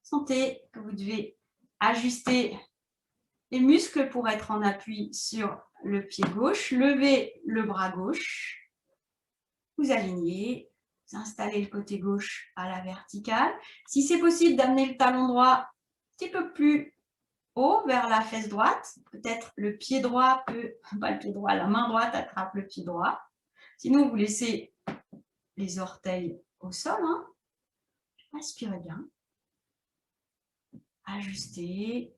Sentez que vous devez ajuster les muscles pour être en appui sur le pied gauche. Levez le bras gauche. Vous alignez, vous installez le côté gauche à la verticale. Si c'est possible d'amener le talon droit un petit peu plus haut vers la fesse droite, peut-être le pied droit peut, pas le pied droit, la main droite attrape le pied droit. Sinon, vous laissez les orteils au sol. Hein. Respirez bien. Ajustez.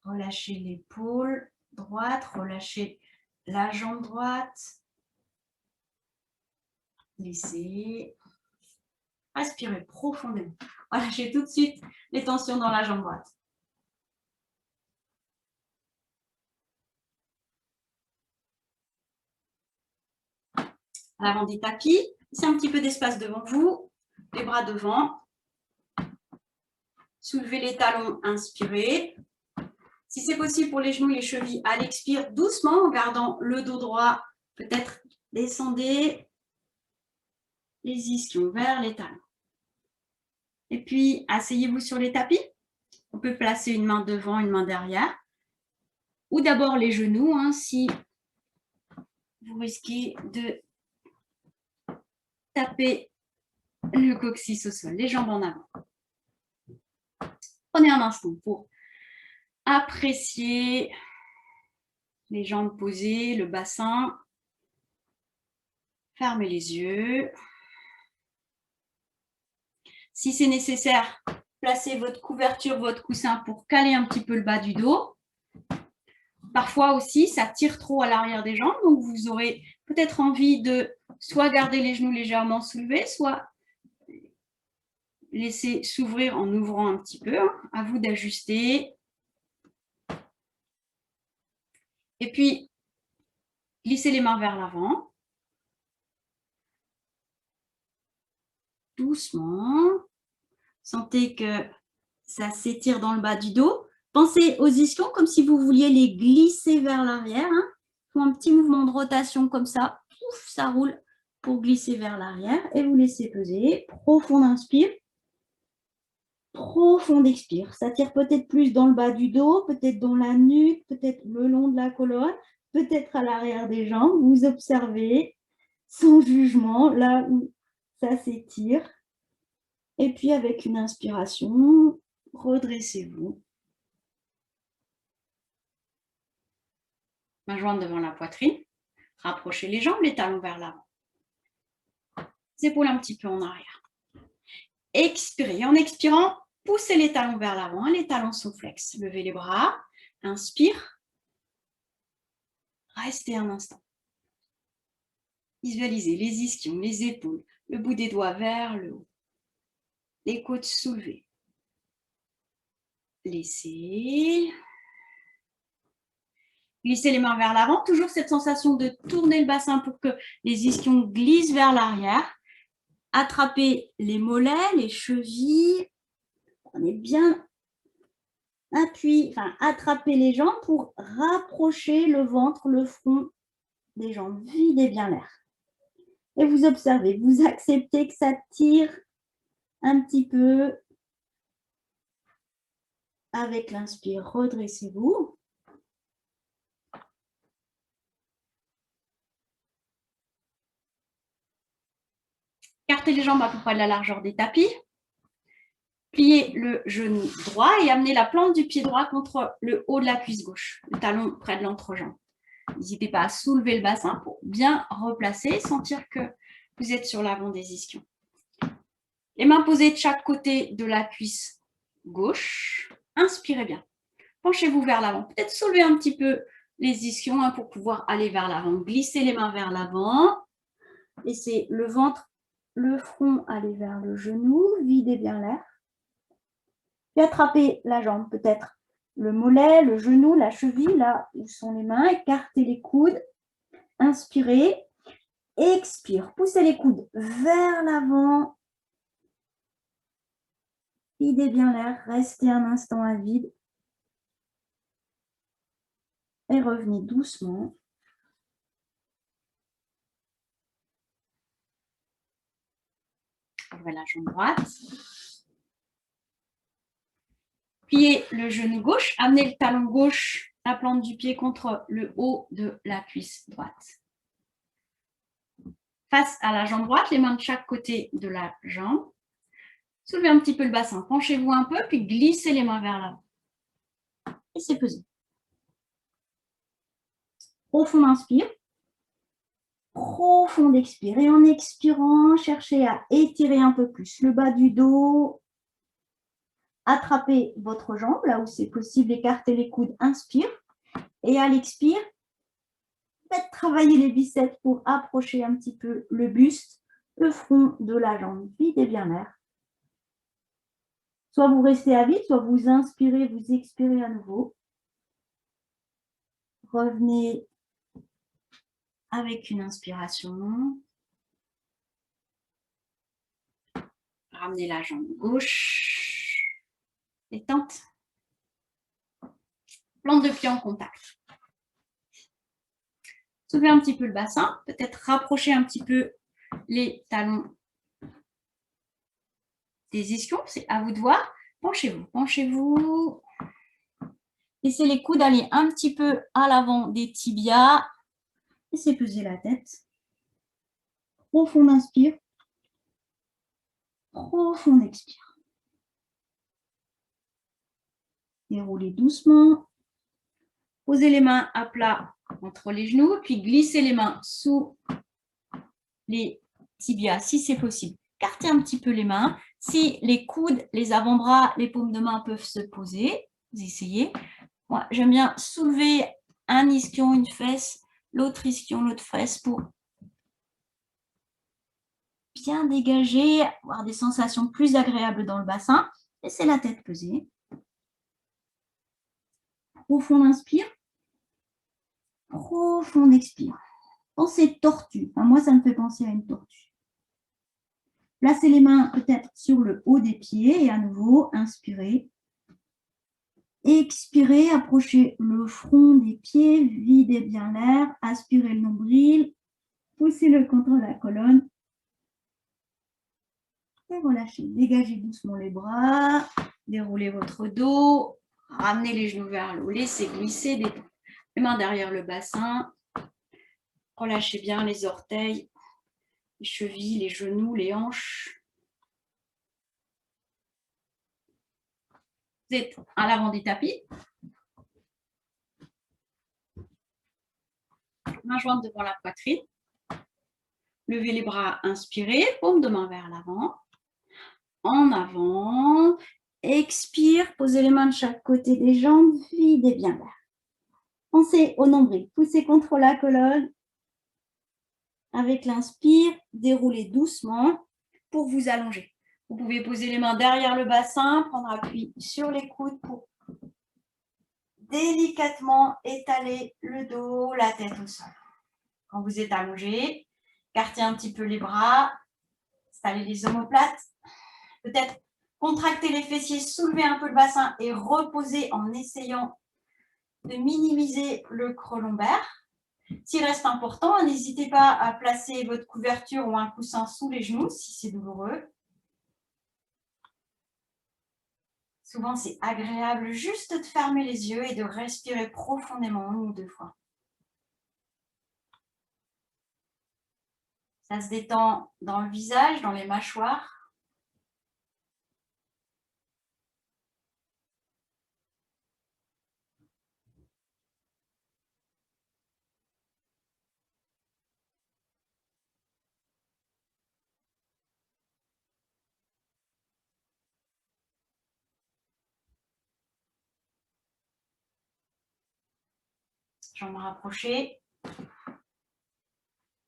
Relâchez l'épaule droite, relâchez la jambe droite. Laissez. Respirez profondément. Relâchez tout de suite les tensions dans la jambe droite. À l'avant des tapis, c'est un petit peu d'espace devant vous, les bras devant. Soulevez les talons, inspirez. Si c'est possible pour les genoux, les chevilles, à l'expire doucement en gardant le dos droit. Peut-être descendez les ischions vers les talons. Et puis, asseyez-vous sur les tapis. On peut placer une main devant, une main derrière. Ou d'abord les genoux, hein, si vous risquez de taper le coccyx au sol, les jambes en avant. Prenez un instant pour apprécier les jambes posées, le bassin. Fermez les yeux. Si c'est nécessaire, placez votre couverture, votre coussin pour caler un petit peu le bas du dos. Parfois aussi, ça tire trop à l'arrière des jambes, donc vous aurez peut-être envie de soit garder les genoux légèrement soulevés, soit laisser s'ouvrir en ouvrant un petit peu. À vous d'ajuster. Et puis, glissez les mains vers l'avant. Doucement. Sentez que ça s'étire dans le bas du dos. Pensez aux ischions comme si vous vouliez les glisser vers l'arrière. Hein. Un petit mouvement de rotation comme ça. Ouf, ça roule pour glisser vers l'arrière. Et vous laissez peser. Profond inspire. Profond expire. Ça tire peut-être plus dans le bas du dos, peut-être dans la nuque, peut-être le long de la colonne, peut-être à l'arrière des jambes. Vous observez sans jugement là où ça s'étire. Et puis avec une inspiration, redressez-vous. Main jointe devant la poitrine. Rapprochez les jambes, les talons vers l'avant. Les épaules un petit peu en arrière. Expirez. En expirant, poussez les talons vers l'avant. Les talons sont flex. Levez les bras. Inspire. Restez un instant. Visualisez les ischions, les épaules, le bout des doigts vers le haut. Les côtes soulevées. Laissez. Glissez les mains vers l'avant. Toujours cette sensation de tourner le bassin pour que les ischions glissent vers l'arrière. Attrapez les mollets, les chevilles. Prenez bien appui, attrapez les jambes pour rapprocher le ventre, le front des jambes. Videz bien l'air. Et vous observez, vous acceptez que ça tire un petit peu. Avec l'inspire, redressez-vous. Écartez les jambes à peu près de la largeur des tapis. Pliez le genou droit et amenez la plante du pied droit contre le haut de la cuisse gauche, le talon près de l'entrejambe. N'hésitez pas à soulever le bassin pour bien replacer et sentir que vous êtes sur l'avant des ischions. Les mains posées de chaque côté de la cuisse gauche. Inspirez bien. Penchez-vous vers l'avant. Peut-être soulevez un petit peu les ischions pour pouvoir aller vers l'avant. Glissez les mains vers l'avant. Laissez le ventre, le front aller vers le genou. Videz bien l'air. Puis attrapez la jambe, peut-être le mollet, le genou, la cheville, là où sont les mains. Écartez les coudes. Inspirez. Expire. Poussez les coudes vers l'avant. Videz bien l'air. Restez un instant à vide. Et revenez doucement. Ouvrez la jambe droite. Pliez le genou gauche. Amenez le talon gauche, la plante du pied contre le haut de la cuisse droite. Face à la jambe droite, les mains de chaque côté de la jambe. Soulevez un petit peu le bassin. Penchez-vous un peu, puis glissez les mains vers l'avant. Et c'est pesé. Profond inspire. Profond expire. Et en expirant, cherchez à étirer un peu plus le bas du dos. Attrapez votre jambe, là où c'est possible, écartez les coudes, inspire. Et à l'expire, faites travailler les biceps pour approcher un petit peu le buste, le front de la jambe. Videz bien l'air. Soit vous restez à vide, soit vous inspirez, vous expirez à nouveau. Revenez avec une inspiration. Ramenez la jambe gauche. Détente. Plante de pied en contact. Soulevez un petit peu le bassin. Peut-être rapprocher un petit peu les talons des ischions. C'est à vous de voir. Penchez-vous, penchez-vous. Laissez les coudes aller un petit peu à l'avant des tibias. Laissez peser la tête. Profond inspire. Profond expire. Déroulez doucement. Posez les mains à plat entre les genoux, puis glissez les mains sous les tibias si c'est possible. Écartez un petit peu les mains. Si les coudes, les avant-bras, les paumes de main peuvent se poser, vous essayez. Moi, j'aime bien soulever un ischion, une fesse, l'autre ischion, l'autre fesse pour bien dégager, avoir des sensations plus agréables dans le bassin. Laissez la tête peser. Profond inspire. Profond expire. Pensez tortue. Enfin, moi, ça me fait penser à une tortue. Placez les mains peut-être sur le haut des pieds et à nouveau, inspirez. Expirez, approchez le front des pieds, videz bien l'air, aspirez le nombril, poussez-le contre la colonne et relâchez. Dégagez doucement les bras, déroulez votre dos, ramenez les genoux vers le haut, laissez glisser les mains derrière le bassin, relâchez bien les orteils, les chevilles, les genoux, les hanches. Vous êtes à l'avant du tapis. Main jointe devant la poitrine. Levez les bras, inspirez, paume de main vers l'avant. En avant. Expire, posez les mains de chaque côté des jambes, videz bien l'air. Pensez au nombril, poussez contre la colonne. Avec l'inspire, déroulez doucement pour vous allonger. Vous pouvez poser les mains derrière le bassin, prendre appui sur les coudes pour délicatement étaler le dos, la tête au sol. Quand vous êtes allongé, écartez un petit peu les bras, installez les omoplates. Peut-être contractez les fessiers, soulevez un peu le bassin et reposez en essayant de minimiser le creux lombaire. S'il reste important, n'hésitez pas à placer votre couverture ou un coussin sous les genoux si c'est douloureux. Souvent, c'est agréable juste de fermer les yeux et de respirer profondément 1 ou 2 fois. Ça se détend dans le visage, dans les mâchoires. Jambes rapprochées.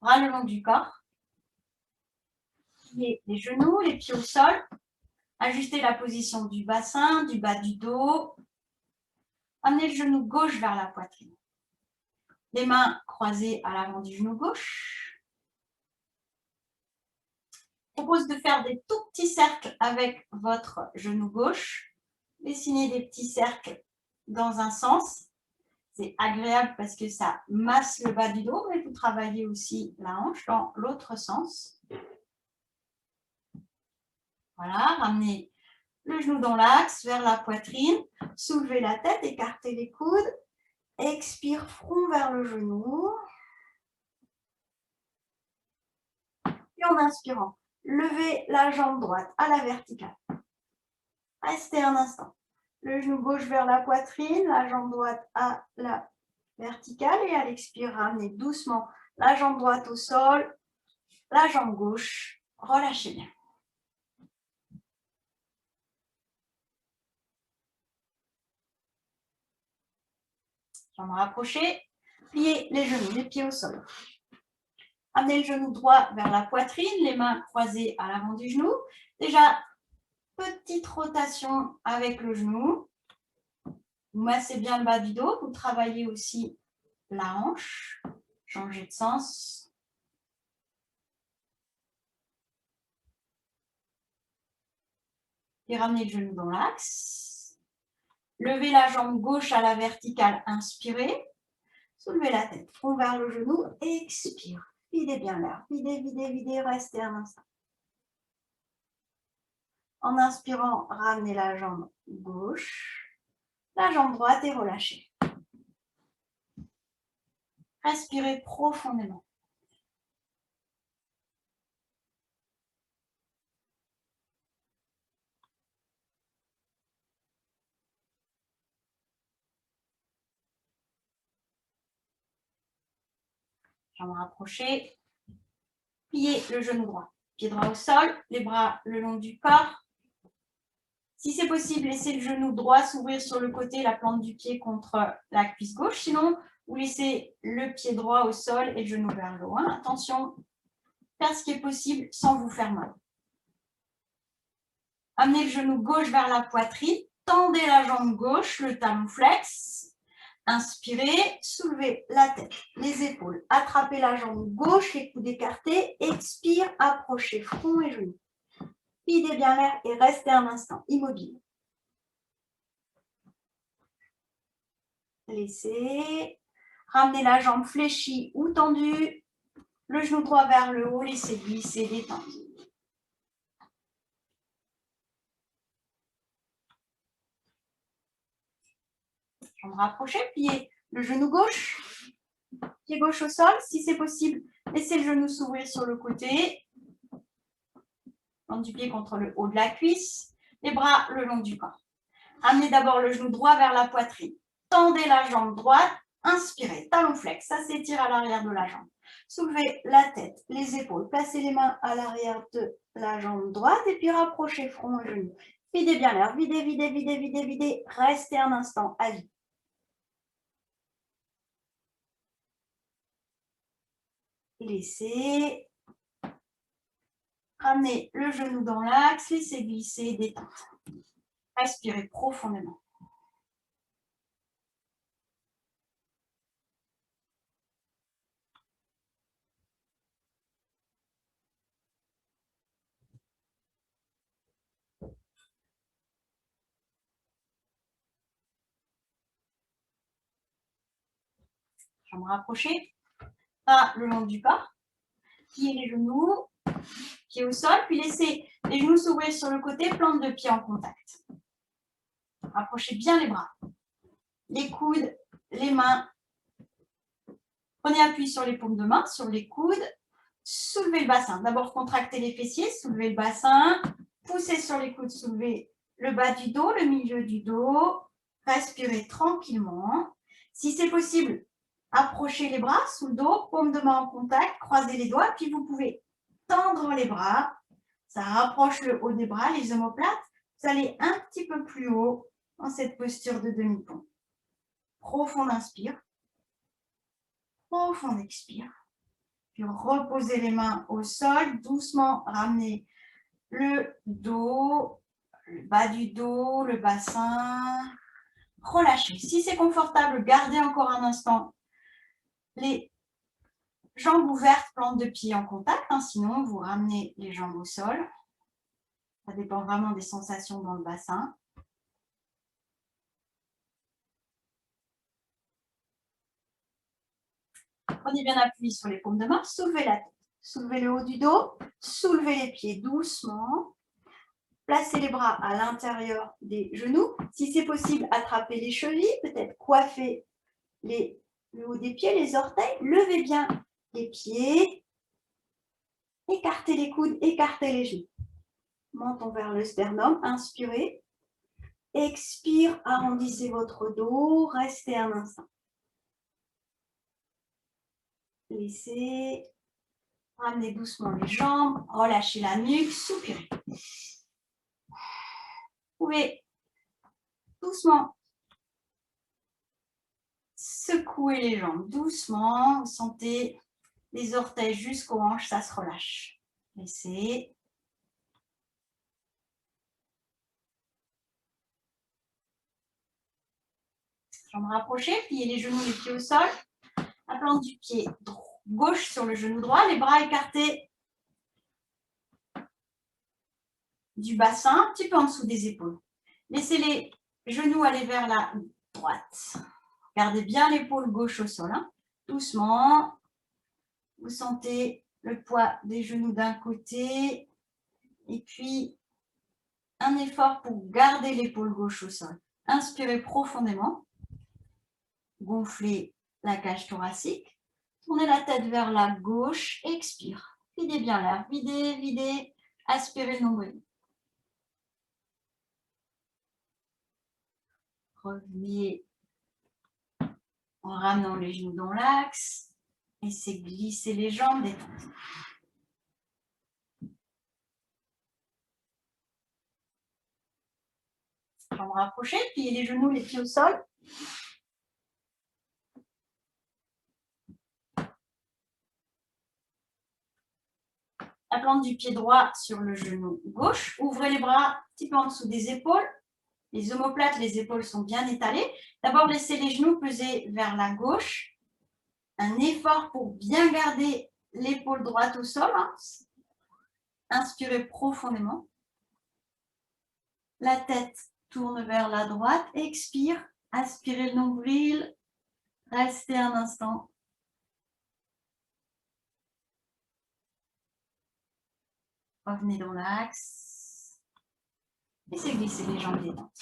Bras le long du corps. Les genoux, les pieds au sol. Ajustez la position du bassin, du bas du dos. Amenez le genou gauche vers la poitrine. Les mains croisées à l'avant du genou gauche. Je propose de faire des tout petits cercles avec votre genou gauche. Dessinez des petits cercles dans un sens. C'est agréable parce que ça masse le bas du dos, mais vous travaillez aussi la hanche dans l'autre sens. Voilà, ramenez le genou dans l'axe, vers la poitrine. Soulevez la tête, écartez les coudes. Expire, front vers le genou. Et en inspirant, levez la jambe droite à la verticale. Restez un instant. Le genou gauche vers la poitrine, la jambe droite à la verticale. Et à l'expire, ramenez doucement La jambe droite au sol, la jambe gauche, relâchez bien. Jambes rapprochées, pliez les genoux, les pieds au sol. Amenez le genou droit vers la poitrine, les mains croisées à l'avant du genou. Déjà, petite rotation avec le genou. Vous massez bien le bas du dos, vous travaillez aussi la hanche. Changez de sens. Et ramenez le genou dans l'axe. Levez la jambe gauche à la verticale, inspirez. Soulevez la tête, front vers le genou, expire. Videz bien l'air, videz, videz, videz, restez un instant. En inspirant, ramenez la jambe gauche, la jambe droite et relâchez. Respirez profondément. Jambes rapprochées. Pliez le genou droit. Pied droit au sol, les bras le long du corps. Si c'est possible, laissez le genou droit s'ouvrir sur le côté, la plante du pied contre la cuisse gauche. Sinon, vous laissez le pied droit au sol et le genou vers le haut. Attention, faire ce qui est possible sans vous faire mal. Amenez le genou gauche vers la poitrine. Tendez la jambe gauche, le talon flex. Inspirez, soulevez la tête, les épaules. Attrapez la jambe gauche, les coudes écartés. Expire, approchez front et genoux. Videz bien l'air et restez un instant immobile. Laissez. Ramenez la jambe fléchie ou tendue. Le genou droit vers le haut. Laissez glisser, détendre. Jambes rapprochées, pliez le genou gauche. Pied gauche au sol. Si c'est possible, laissez le genou s'ouvrir sur le côté. Plante du pied contre le haut de la cuisse. Les bras le long du corps. Amenez d'abord le genou droit vers la poitrine. Tendez la jambe droite. Inspirez, talon flex. Ça s'étire à l'arrière de la jambe. Soulevez la tête, les épaules. Placez les mains à l'arrière de la jambe droite et puis rapprochez front et genoux. Videz bien l'air. Videz, videz, videz, videz, videz. Restez un instant à vide. Laissez. Ramenez le genou dans l'axe. Laissez glisser, détente. Respirez profondément. Jambes rapprochées, pas le long du corps. Pliez les genoux, pieds au sol, puis laissez les genoux s'ouvrir sur le côté, plante de pied en contact. Rapprochez bien les bras, les coudes, les mains. Prenez appui sur les paumes de main, sur les coudes. Soulevez le bassin. D'abord, contractez les fessiers, soulevez le bassin. Poussez sur les coudes, soulevez le bas du dos, le milieu du dos. Respirez tranquillement. Si c'est possible, approchez les bras sous le dos, paume de main en contact, croisez les doigts, puis vous pouvez tendre les bras. Ça rapproche le haut des bras, les omoplates. Vous allez un petit peu plus haut dans cette posture de demi-pont. Profond inspire. Profond expire. Puis reposez les mains au sol. Doucement, ramenez le dos, le bas du dos, le bassin. Relâchez. Si c'est confortable, gardez encore un instant les jambes ouvertes, plante de pied en contact. Sinon, vous ramenez les jambes au sol. Ça dépend vraiment des sensations dans le bassin. Prenez bien appui sur les paumes de main. Soulevez la tête. Soulevez le haut du dos. Soulevez les pieds doucement. Placez les bras à l'intérieur des genoux. Si c'est possible, attrapez les chevilles. Peut-être coiffez le haut des pieds, les orteils. Levez bien les pieds. Écartez les coudes, écartez les genoux. Menton vers le sternum. Inspirez. Expire, arrondissez votre dos. Restez un instant. Laissez. Ramenez doucement les jambes. Relâchez la nuque. Soupirez. Vous pouvez doucement secouer les jambes. Doucement. Vous sentez les orteils jusqu'aux hanches. Ça se relâche. Laissez. Jambes rapprochées. Pliez les genoux, les pieds au sol. La plante du pied gauche sur le genou droit. Les bras écartés du bassin, un petit peu en dessous des épaules. Laissez les genoux aller vers la droite. Gardez bien l'épaule gauche au sol. Hein. Doucement. Vous sentez le poids des genoux d'un côté. Et puis, un effort pour garder l'épaule gauche au sol. Inspirez profondément. Gonflez la cage thoracique. Tournez la tête vers la gauche. Expire. Videz bien l'air. Videz, videz. Aspirez le nombril. Revenez en ramenant les genoux dans l'axe. Essayez de glisser les jambes, détente. Jambes rapprochées, pliez les genoux, les pieds au sol. La plante du pied droit sur le genou gauche. Ouvrez les bras un petit peu en dessous des épaules. Les omoplates, les épaules sont bien étalées. D'abord, laissez les genoux peser vers la gauche. Un effort pour bien garder l'épaule droite au sol. Hein. Inspirez profondément. La tête tourne vers la droite. Expire. Aspirez le nombril. Restez un instant. Revenez dans l'axe. Laissez glisser les jambes détentes.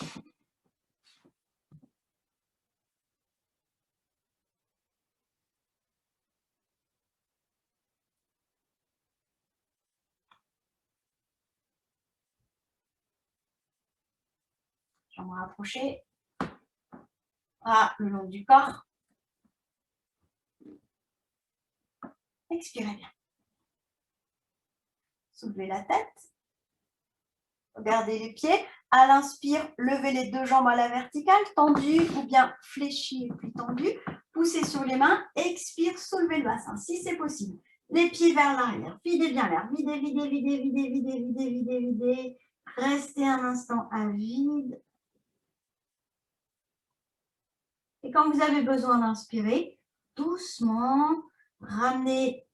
Jambes rapprochées. Bras le long du corps. Expirez bien. Soulevez la tête. Regardez les pieds. À l'inspire, levez les deux jambes à la verticale, tendues ou bien fléchies et puis tendues. Poussez sur les mains. Expire, soulevez le bassin si c'est possible. Les pieds vers l'arrière. Videz bien l'air. Videz, videz, videz, videz, videz, videz, videz, videz. Restez un instant à vide. Et quand vous avez besoin d'inspirer, doucement, ramenez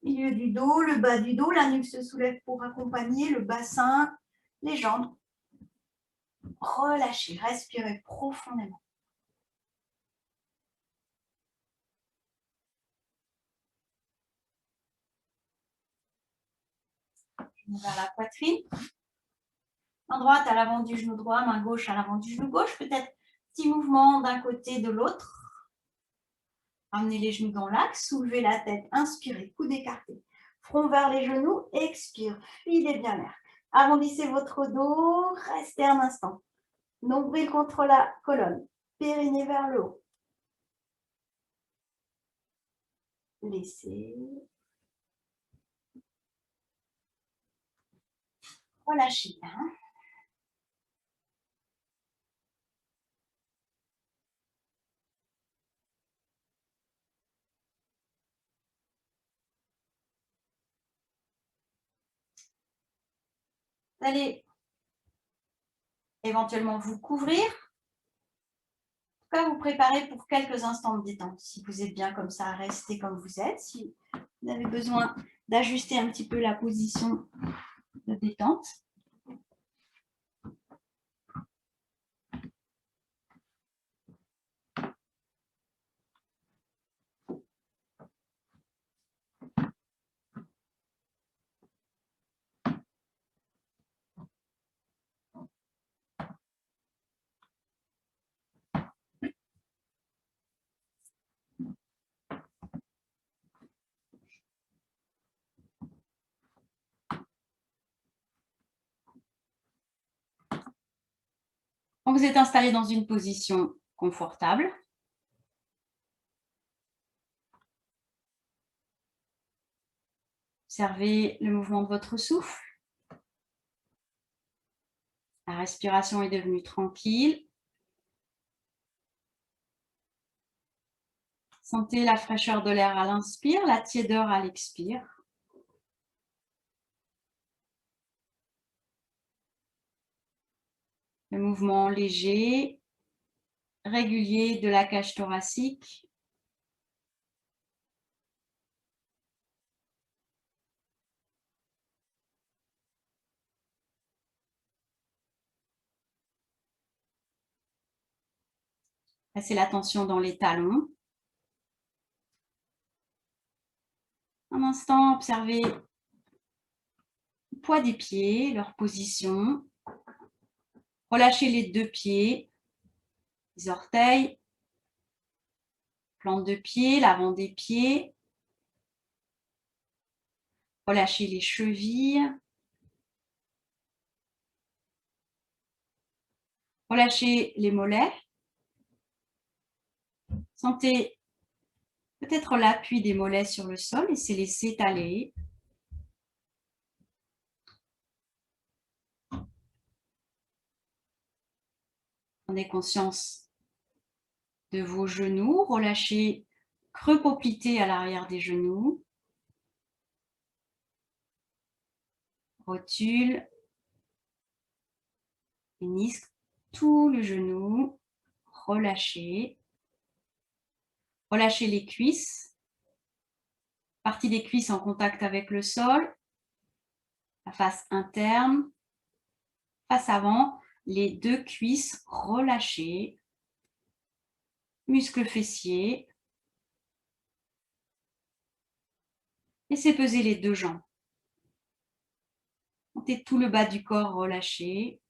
le milieu du dos, le bas du dos, la nuque se soulève pour accompagner le bassin, les jambes. Relâchez, respirez profondément. Genou vers la poitrine. Main droite à l'avant du genou droit, main gauche à l'avant du genou gauche. Peut-être petit mouvement d'un côté, de l'autre. Ramenez les genoux dans l'axe, soulevez la tête, inspirez, coude écarté. Front vers les genoux, expire, videz bien l'air. Arrondissez votre dos, restez un instant. Nombril contre la colonne, périnée vers le haut. Laissez. Relâchez bien. Vous allez éventuellement vous couvrir. En tout cas, vous préparez pour quelques instants de détente. Si vous êtes bien comme ça, restez comme vous êtes. Si vous avez besoin d'ajuster un petit peu la position de détente. Quand vous êtes installé dans une position confortable, Observez le mouvement de votre souffle. La respiration est devenue tranquille. Sentez la fraîcheur de l'air à l'inspire, la tiédeur à l'expire. Le mouvement léger, régulier de la cage thoracique. Placez l'attention dans les talons. Un instant, observez le poids des pieds, leur position. Relâchez les deux pieds, les orteils, plante de pied, l'avant des pieds. Relâchez les chevilles. Relâchez les mollets. Sentez peut-être l'appui des mollets sur le sol, laissez-les s'étaler. Prenez conscience de vos genoux, relâchez creux poplité à l'arrière des genoux. Rotule, ménisque, tout le genou, relâchez. Relâchez les cuisses, partie des cuisses en contact avec le sol, la face interne, face avant, les deux cuisses relâchées, muscles fessiers. Laissez peser les deux jambes. Sentez tout le bas du corps relâché.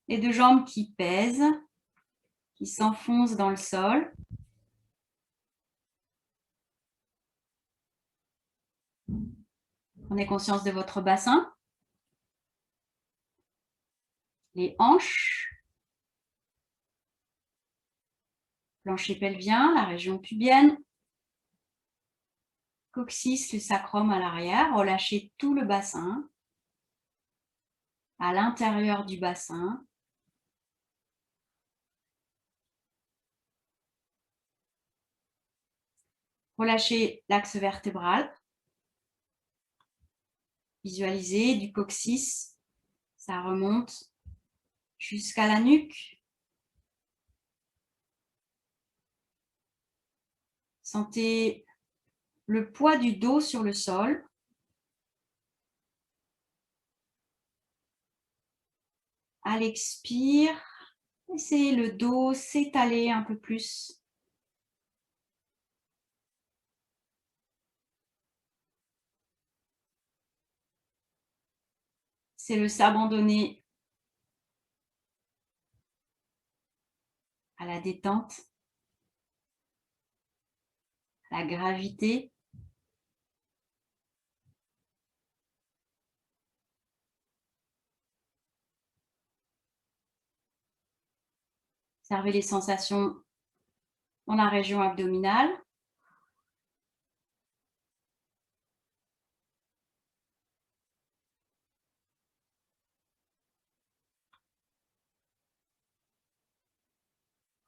Les deux jambes qui pèsent, qui s'enfoncent dans le sol. Prenez conscience de votre bassin. Les hanches. Plancher pelvien, la région pubienne. Coccyx, le sacrum à l'arrière. Relâchez tout le bassin. À l'intérieur du bassin. Relâchez l'axe vertébral. Visualisez du coccyx, ça remonte jusqu'à la nuque. Sentez le poids du dos sur le sol. À l'expire, laissez le dos s'étaler un peu plus. C'est le s'abandonner à la détente, à la gravité. Observez les sensations dans la région abdominale.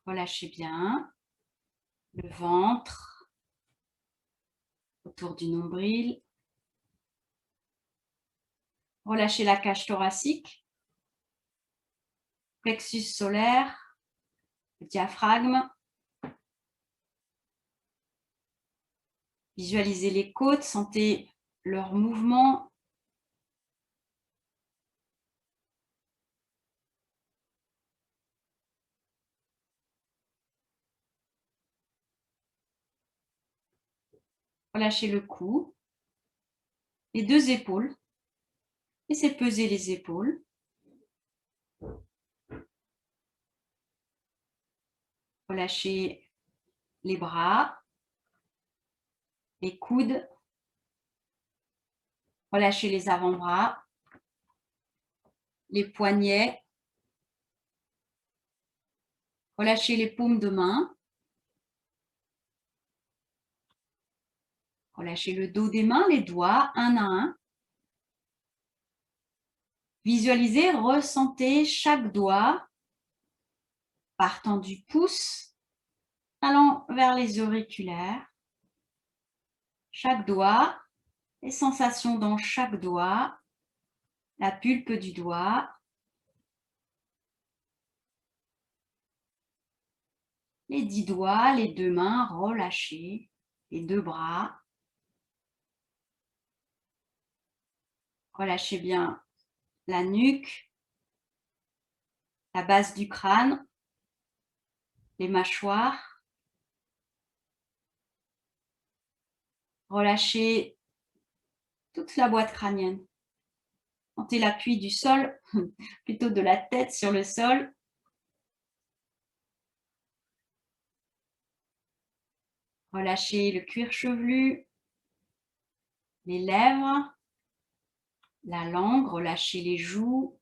Relâchez bien le ventre autour du nombril. Relâchez la cage thoracique, plexus solaire, le diaphragme. Visualisez les côtes, sentez leur mouvement. Relâchez le cou, les deux épaules. Laissez peser les épaules. Relâchez les bras, les coudes. Relâchez les avant-bras, les poignets. Relâchez les paumes de main. Relâchez le dos des mains, les doigts, un à un. Visualisez, ressentez chaque doigt partant du pouce, allant vers les auriculaires. Chaque doigt, les sensations dans chaque doigt, la pulpe du doigt. Les 10 doigts, les 2 mains relâchées, les 2 bras. Relâchez bien la nuque, la base du crâne, les mâchoires. Relâchez toute la boîte crânienne. Sentez l'appui du sol, plutôt de la tête sur le sol. Relâchez le cuir chevelu, les lèvres, la langue, relâchez les joues.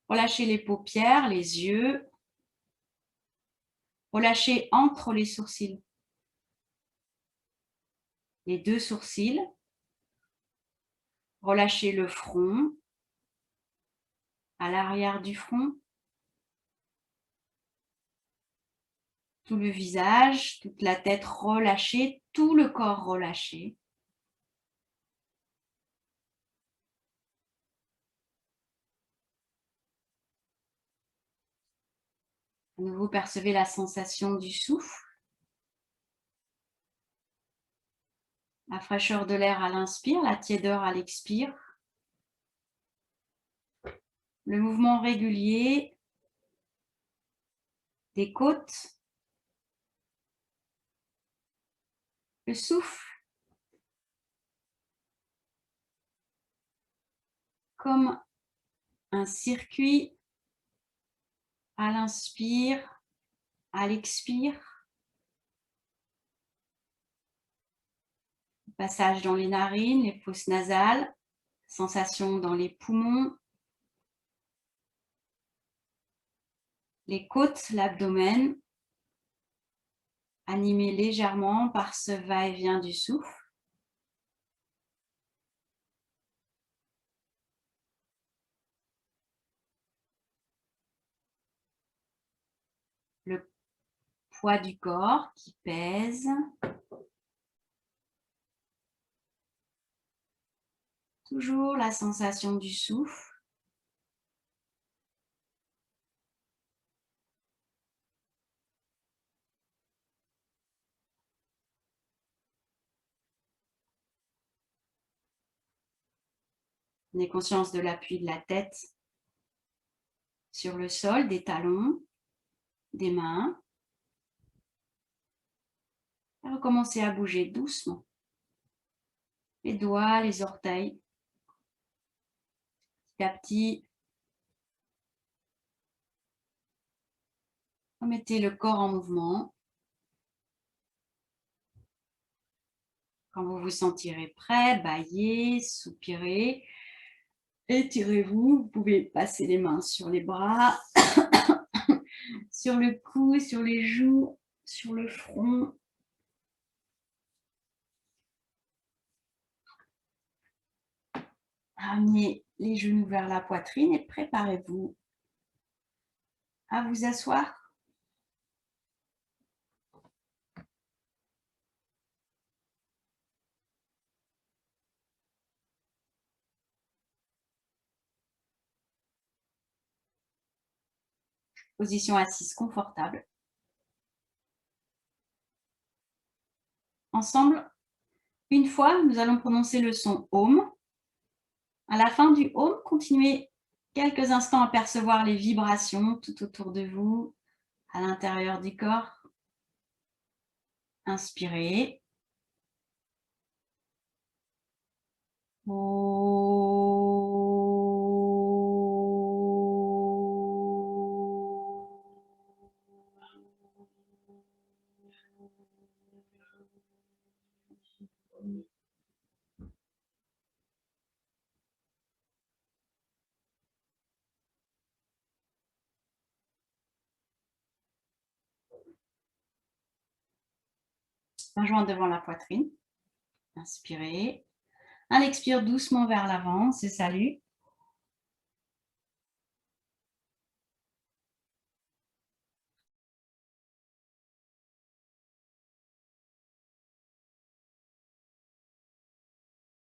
Relâchez les paupières, les yeux. Relâchez entre les sourcils. Les 2 sourcils. Relâchez le front, à l'arrière du front. Tout le visage, toute la tête relâchée, tout le corps relâché. À nouveau, percevez la sensation du souffle. La fraîcheur de l'air à l'inspire, la tiédeur à l'expire. Le mouvement régulier des côtes. Le souffle comme un circuit à l'inspire, à l'expire. Passage dans les narines, les fosses nasales, sensation dans les poumons, les côtes, l'abdomen, animé légèrement par ce va-et-vient du souffle. Le poids du corps qui pèse. Toujours la sensation du souffle. Prenez conscience de l'appui de la tête sur le sol, des talons, des mains. Et recommencez à bouger doucement. Les doigts, les orteils. Petit à petit, remettez le corps en mouvement. Quand vous vous sentirez prêt, bâillez, soupirez. Étirez-vous. Vous pouvez passer les mains sur les bras, sur le cou, sur les joues, sur le front. Ramenez les genoux vers la poitrine et préparez-vous à vous asseoir. Position assise confortable. Ensemble, une fois, nous allons prononcer le son Om. À la fin du Om, continuez quelques instants à percevoir les vibrations tout autour de vous, à l'intérieur du corps. Inspirez. main jointe devant la poitrine. Inspirez. On expire doucement vers l'avant, on se salue.